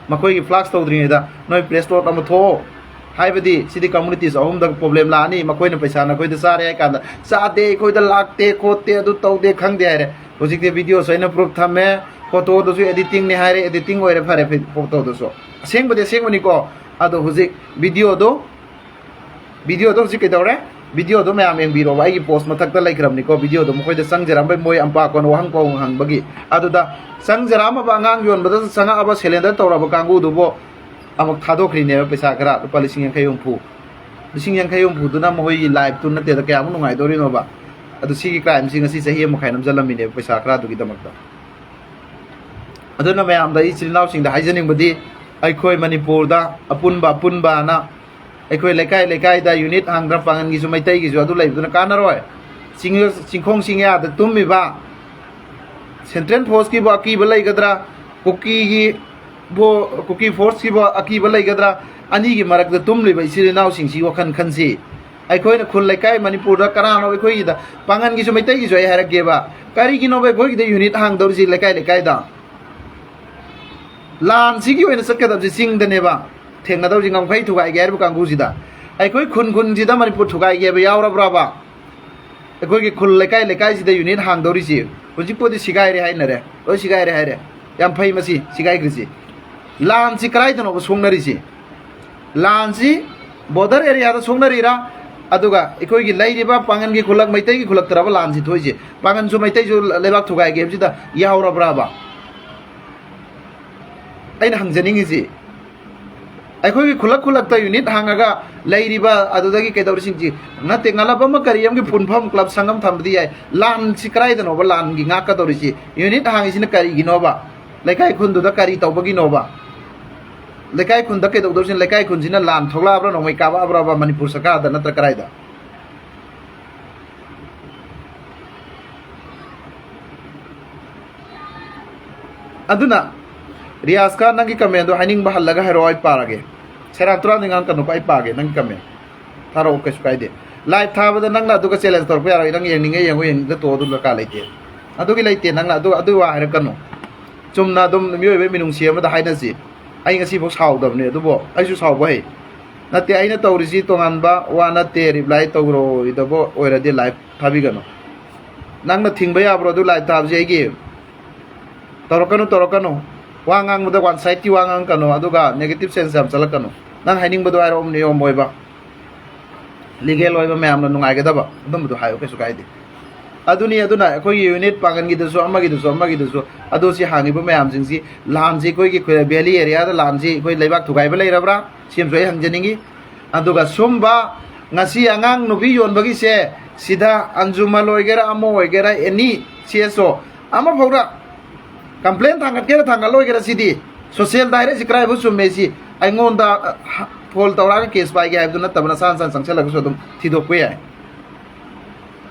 makoi gi flags tawdri da noi press note am tho haibadi sidi communities ahum da problem la ani makoi na paisa na koi da sare ka da sa de koi da lakte khote adu tawde khangde haire hojik de video soina proof thame photo do su editing ne haire editing oire phare photo do so seng bani ko adu hojik video do hojik ke dore video do mayam eng biro wai post mathak ta laikram ni ko video do mokoi da sangjaram bai moi ampa kon wahang ko hang bagi adu da sangjaram ba ngang yon ba sanga aba cylinder tora ba kangu do bo amak thadokri ne paisa kara rupa lising yang khayong phu du na moi live tu na te da kya mu ngai dori no ba adu sigi crime sing asi sahi mo khainam jalami ne paisa kara du gi damak da adu na mayam da ichilinaw sing da haijaning badi ai khoi Manipur da apunba na akhoi lekai da unit hangra pangan gi sumai tai gi adu lai du na kanaroi singkhong singya da tummi ba central force ki ba ki balai gadra kuki force ki ba aki balai gadra ani gi marak da tumli ba isiri naw sing si wakhan khansi akhoi na khul lekai Manipur da karano akhoi da pangan gi sumai tai gi joi harak ge ba kari gi no ba goi gi da unit hang dor si lekai da lan si gi oina sakka da sing da ne ba thengna daw jingam khai thugai ge bu kangu sida akhoi khun sida Manipur thugai ge ba yawra braba akhoi gi khul lekai sida unit hang dori si hojik podi sigai re hai na re o sigai re hai re yam phai masi sigai grisi lan si krai da no songnari si lan si border area da songnari ra aduga akhoi gi lairi ba pangan gi khulak maitai gi khulak taraba lan si thoi si pangan su maitai su lebak thugai ge sida yawra braba aina hangjaning si akhoi khulak ta unit hangaga lairiba adudagi kedawri singji nate ngalaba ma kariyam gi punpham club sangam thamdi ai lan sikrai da no ba lan gi ngaka dori si unit hangi sin kari gi no ba lekai khundu da kari tawba gi no ba lekai khun da ke do sin lekai khun jina lan thogla bra nomai ka ba Manipur saka da natra karai da aduna rias ka nangi comment do haning bahal laga heroi parage sera tura ningang kanu pai page nang comment tharo ke sukai de live tha ba nang na du ka challenge tor pa nang yeng ninge yeng yeng da to du ka leite adu gi leite nang na adu wa her kanu chumna dum mioi be minung sia ma da haina ji ai ngasi bo saw dam ne du bo ai su saw bo he na te aina to risi to ngan ba wa na te reply to ro i do bo oira de live thabi gano nang na thing ba ya bro du live tab je gi torokano wangang muda one side ti wangang kano aduga negative sense am chalakano nang haining bodo ai rom ne om boiba legal oiba ma'am na nungai ga daba dum do hayo kesu kai di aduni aduna koi unit pangan gi duso amma gi duso adu si hangi ba ma'am jing si lam ji koi gi khoi valley area da lam ji koi leibak thugai ba lei rabra sim joi hang janingi aduga sumba ngasi angang nubi yon bagi se sida anjuma loigera amo oigera eni cso ama phora complain thangat kera thangal loi kera sidi social daire sikrai bu sum mesi ai ngon da phol tawra ka case pai ga abdu na tabna san sangsala ko sodum thidok pe ai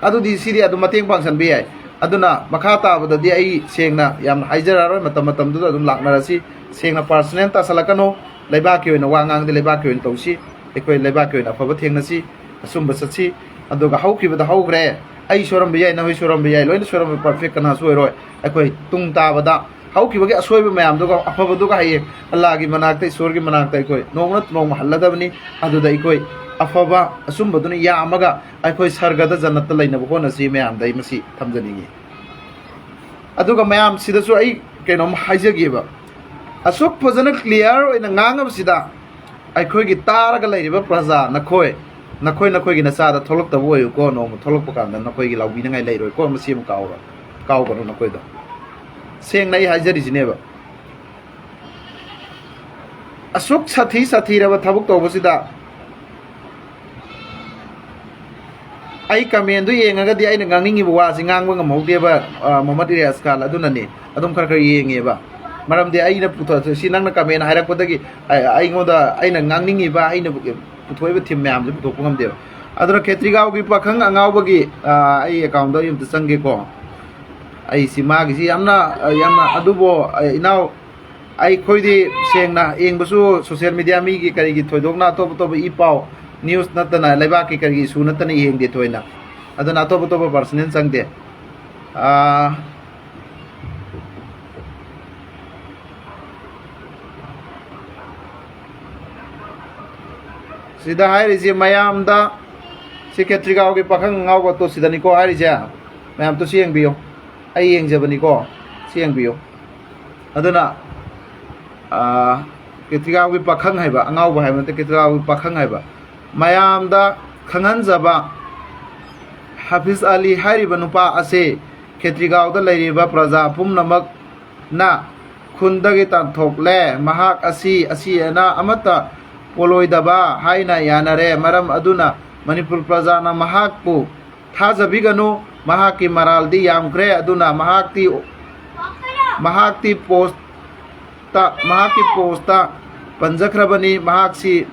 adu di sidi adu mateng pangsan be ai aduna makha ta bada di ai sengna yam haijara roi matam du adum lakna rasi sengna personal ta salakano leiba ki oina wangang de leiba ki oina tawsi ekoi leiba ki oina phaba thengna si asumba satsi aduga hauki bada haugre ai soram be ai na hoi soram be ai loina soram perfect kana soi roi ekoi tung ta bada hauki bagi asoi be mayam duga aphaba duga haye allah gi manakta isor gi manakta ekoi nongna nong mahalla bani aduda ekoi afaba asum baduna ya amaga ekoi sargada jannat laina bo na si mayam dai masi thamjani aduga mayam sida su ai kenom haijagi ba asuk phajana clear oina ngangam sida ekoi gi taraga lairiba praja nakhoi gi nasa da tholok ta boy ko no tholok pa kan nakhoi gi lawbi na ngai leiroi ko masi mu kaw ko nakhoi da seng nai hajari jineba asuk sathi raba thabuk to bosida ai comment du yenga ga di ai ngangingi wa singang wa ngau de ba Muhammad Rias kala aduna ni adum khar yenge ba maram de ai na putho sinang na comment hairak podagi ai ngoda ai na ngangingi ba ai na puthoi ba thim myam je puthok ngam de adura khetrigaw gi pakhang angaw bagi ai account do yum tsange ko ai sima gi yamna adubo inaw ai khoidi sengna engbasu social media mi gi kari gi thoidokna to i pau news natana laiba ki kari gi su natana yeng de thoina aduna to personal sangde sida hairi je mayam da secretary gaw gi pakhang ngaw ko to sida ni ko hairi ja mayam to sieng biyo ai yeng jabani ko sieng biyo aduna ketriga wi pakhang haiba angaw ba haibante ketriga wi pakhang haiba mayam da khangan jaba Hafiz Ali hariba nupa ase ketriga da lairiba praja pumnamak na khundagi tan thokle mahak asi ana amata poloidaba haina yanare maram aduna Manipur praja na mahakpu thajabiganu mahaki maraldi yamkre aduna mahakti posta panjakrabani mahaksi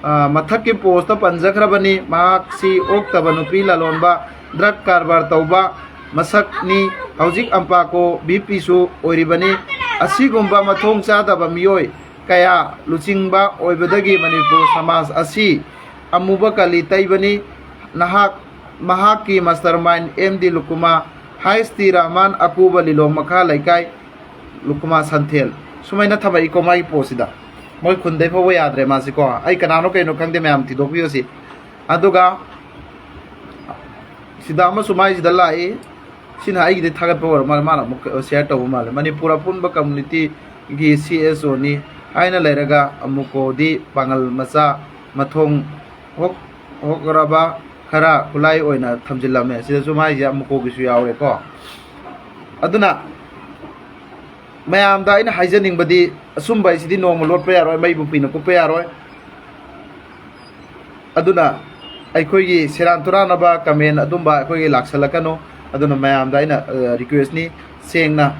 mathaki posta panjakrabani mahaksi oktabanupi lalonba drug karbar tauba masakni haujik ampako BP su oiribani asigumba mathong chadaba miyoi kaya luchingba oibadagi Manipur samaj asi amuba kali taibani mahaki mastermind MD Lukuma Haisti Rahman Akuba Lilo Makha Laikai Lukuma Santhel sumaina thaba iko mai posida moi khundai pho yadre masi ko ai kanano kaino khangde myam ti dokbiyo si aduga sida ma sumai sida lai sin hai gi thagat power mana share to mal Manipur punba community gi CSO ni aina lairaga amuko di pangal masa mathong hokraba khara kulai oina thamjilame sida sumai ja amuko gi su yawe ko aduna mayam da ina haijaning badi asumba isidi no molot pe yaroi mai bu pina ko pe yaroi aduna aikoi gi seran turana ba comment adumba aikoi gi laksalakano aduna mayam da ina request ni sengna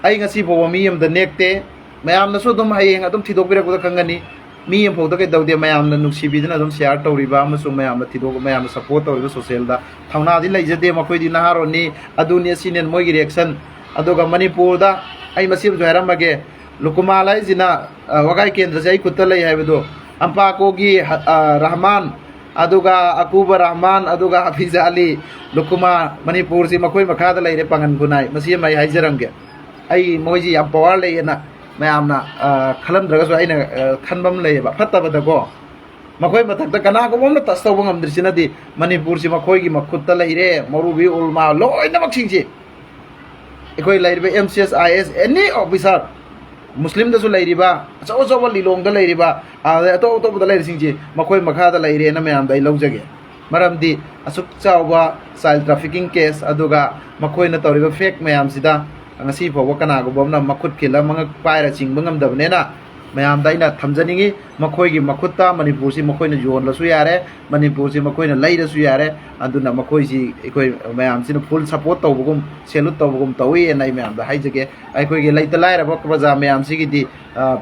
ai ngasi bo mi yam da nekte mayamna so dum hayeng adum thidok birak da kangani mi am phok da ke dawde mayamna nuksibidina dum share tawriba amasung mayamna thidok mayamna support tawriba social da thawna di leijade makoi di naharo ni aduni sinen moi gi reaction adoga manipur da ai masim joiram bage lukumalai jina wagai kendra sai kutta lai haibado ampa ko gi rahman aduga akuba rahman aduga hafiz ali lukuma manipur si makoi makada lai re pangan gunai masi mai haijaramge ai moji am power lai na mayamna khalam draga so aina khanbam lai ba fatta ba ko makoi mathak ta kana ko bomna tas taw ngam drisina di manipur si makoi gi makhutta lai re marubi ulma loina maksing ji ekoi lai re mcs is any officer muslim da su lai riba so so wali long da lai riba to to da lai sing ji makoi makha da lai re na mayam dai lojage maram di asuk chawba child trafficking case aduga makoi na tawriba fake mayam sida ngasi fo kana go bomna makhut khila mang paira chingba ngam dabne na mayam dai na thamjaningi makoi gi makhutta manipur si makoi na jon la su yare manipur si makoi na lai da su yare aduna makoi si ekoi mayam si full support tawbugum salute tawbugum tawi nai mayam da haijage aikoi gi lai ta lai ra ba baza mayam si gi di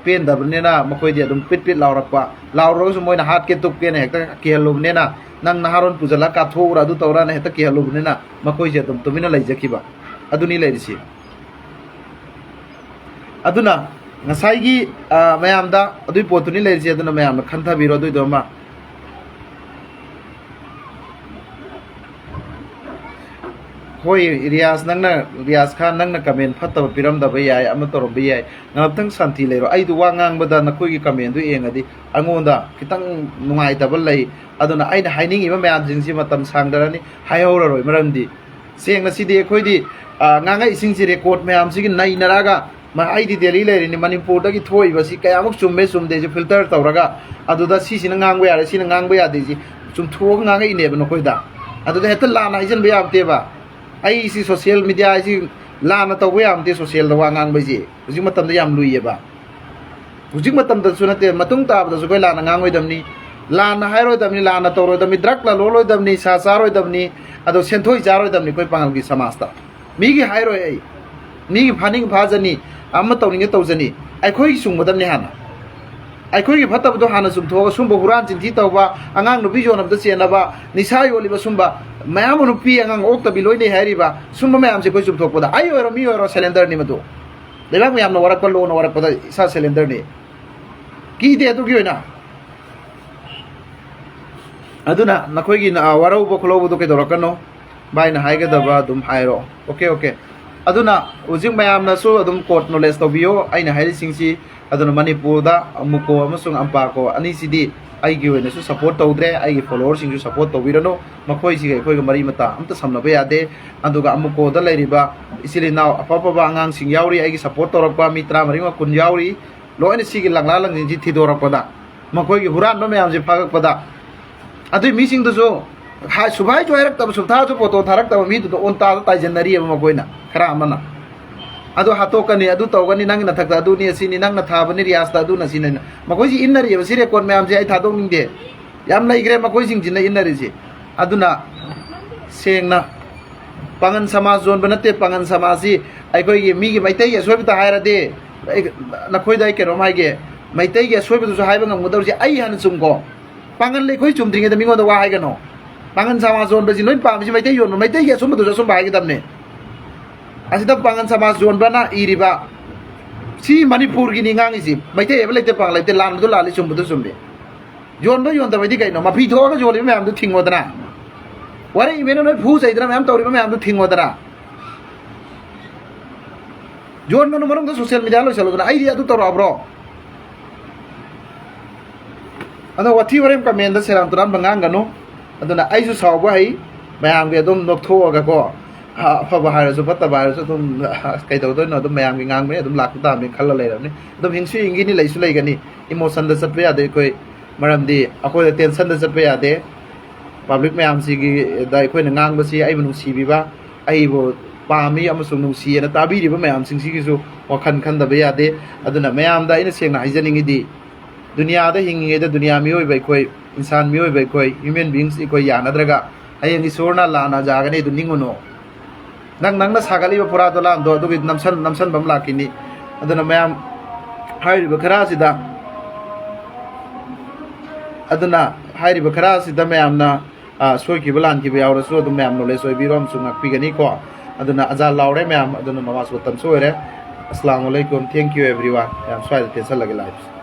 pen dabne na makoi di adum pit pit laurakpa lauro su moi na hat ke tup ke ne hekta ke lubne na nang naharon pujala ka thora adu tawra na hekta ke lubne na makoi je adum tumina lai jakiba aduni lai risi aduna ngasai gi mayam da adui potuni lai risi aduna mayam khantha biro dui doma hoi rias khan nangna comment phatta piram da bayai ama torom bayai ngaptang santi leiro ai du wangang bada na koi gi comment du engadi angonda kitang nungai tabal lai aduna aina haining iba mayam jingsi matam sangdarani hayora roi maramdi sengna sidi khoi di nganga ising si record mayam sigi nai naraga ma ai di delhi lai ni manipur da gi thoi basi kayamuk chumbe chumde ji filter tawraga aduda si sina ngangba yare sina ngangba yade ji chum thuog nganga ine ba no koi da aduda heta lana ijan ba yamte ba ai si social media si lana tawbe yamte social da wangang ba ji hujik matam da yam luiye ba hujik matam da sunate matung ta ba su koi lana ngangoi damni lana hairoi damni lana tawroi damni drak la loloi damni sa saroi damni ado senthoi jaroi damni koi pangal gi samasta mi gi hairoi ai mi gi phaning phajani amma tawninge tawjani ai khoi sung madam ni hana ai khoi gi phatab do hana sum thoga sum buran chin thi tawba angang no bijon of the chenaba nisa yoli ba sumba mayam no pi angang okta biloi nei hairi ba sumba mayam se khoi sum thokpa da ai oro mi oro cylinder ni madu lebak mayam no warak lo no warak pada isa cylinder ni ki de tu gi na aduna nakhoi gi na warau bo khlo bu do ke dorakano bai na haiga da ba dum hairo okay aduna ujing mayam na so adum court knowledge to bio aina hairi singsi aduna manipur da amuko amasung ampa ko ani sidi ai gi wena su support tawdre ai gi followers sing su support to wirano makhoi si khoi ga mari mata amta samna ba yade aduga amuko da lairiba isili naw apapa ba angang sing yauri ai gi support to rakpa mitra mari ma kun yauri loine si gi langla lang ji thidor pada makhoi gi huran no mayam ji phagak pada adui mi sing do so ha subai joirak tab subtha ju poto tharak tab mi do on ta ta janari ma goina khara amana adu hatokani adu tawgani nang na thakta adu ni asini nang na thabani riasta adu na sinena makoi ji innari ba sire kon mayam je ai thadong ningde yam lai gre makoi jing jina innari ji aduna sengna pangan samaj zone banate pangan samaji ai koi gi mi gi maitai ge soibta haira de na khoi dai ke romai ge maitai ge soibta su haiba ngam mudar ji ai han sum ko pangan le khoi chum dringe da mingo da wa hai ga no pangan samaj zone ba ji noi pam ji maitai yon maitai ge sum du sum ba hai ge damne asida pangan samaj zone bana iriba si manipur gi ningang isi maitai ebe lete pang lete lan du lali sum du sum be yon ba yon da mai di kai no ma phi tho ga joli me am du thingo dana ware imeno noi phu sai dana me am tawri me am du thingo dana yon no marung da social media lo chalo dana ai ri adu tawra bro ana wati warem ka men da seram turan bangang gano aduna ai su saw ba hai mayam ge dum nok tho ga ko fa ba har su patta ba su dum kai taw do no dum mayam ge ngang me dum lak ta me khalla lai ram ni dum hingsu ingi ni lai su lai gani emotion da sat ya de koi maram di akoi da tension da sat ya de public mayam si gi dai koi na ngang ba si ai manu si bi ba ai bo pa mi amasung nu si na tabi ri ba mayam sing si gi su wakhan khan da ba ya de aduna mayam da ina seng na haijaning di dunia da hingi da dunia mi oi bai koi insan mi oi bai koi human beings i koi ya na draga ai ngi sorna la na jaga ne du ningono nang na sagali ba pura dola do do namsan bam lakini aduna mayam हाइरिबा खरासिदा अदुना हाइरिबा खरासिदा मैमना सोइखिबा लानखिबा यावरसु अदु ma'am knowledge ओइबिरोम सुंगाकपिगनी को अदुना अजा Laure ma'am अदुना नमाज वतन सोरे अस्सलाम वालेकुम thank you everyone ma'am soil tension लगे life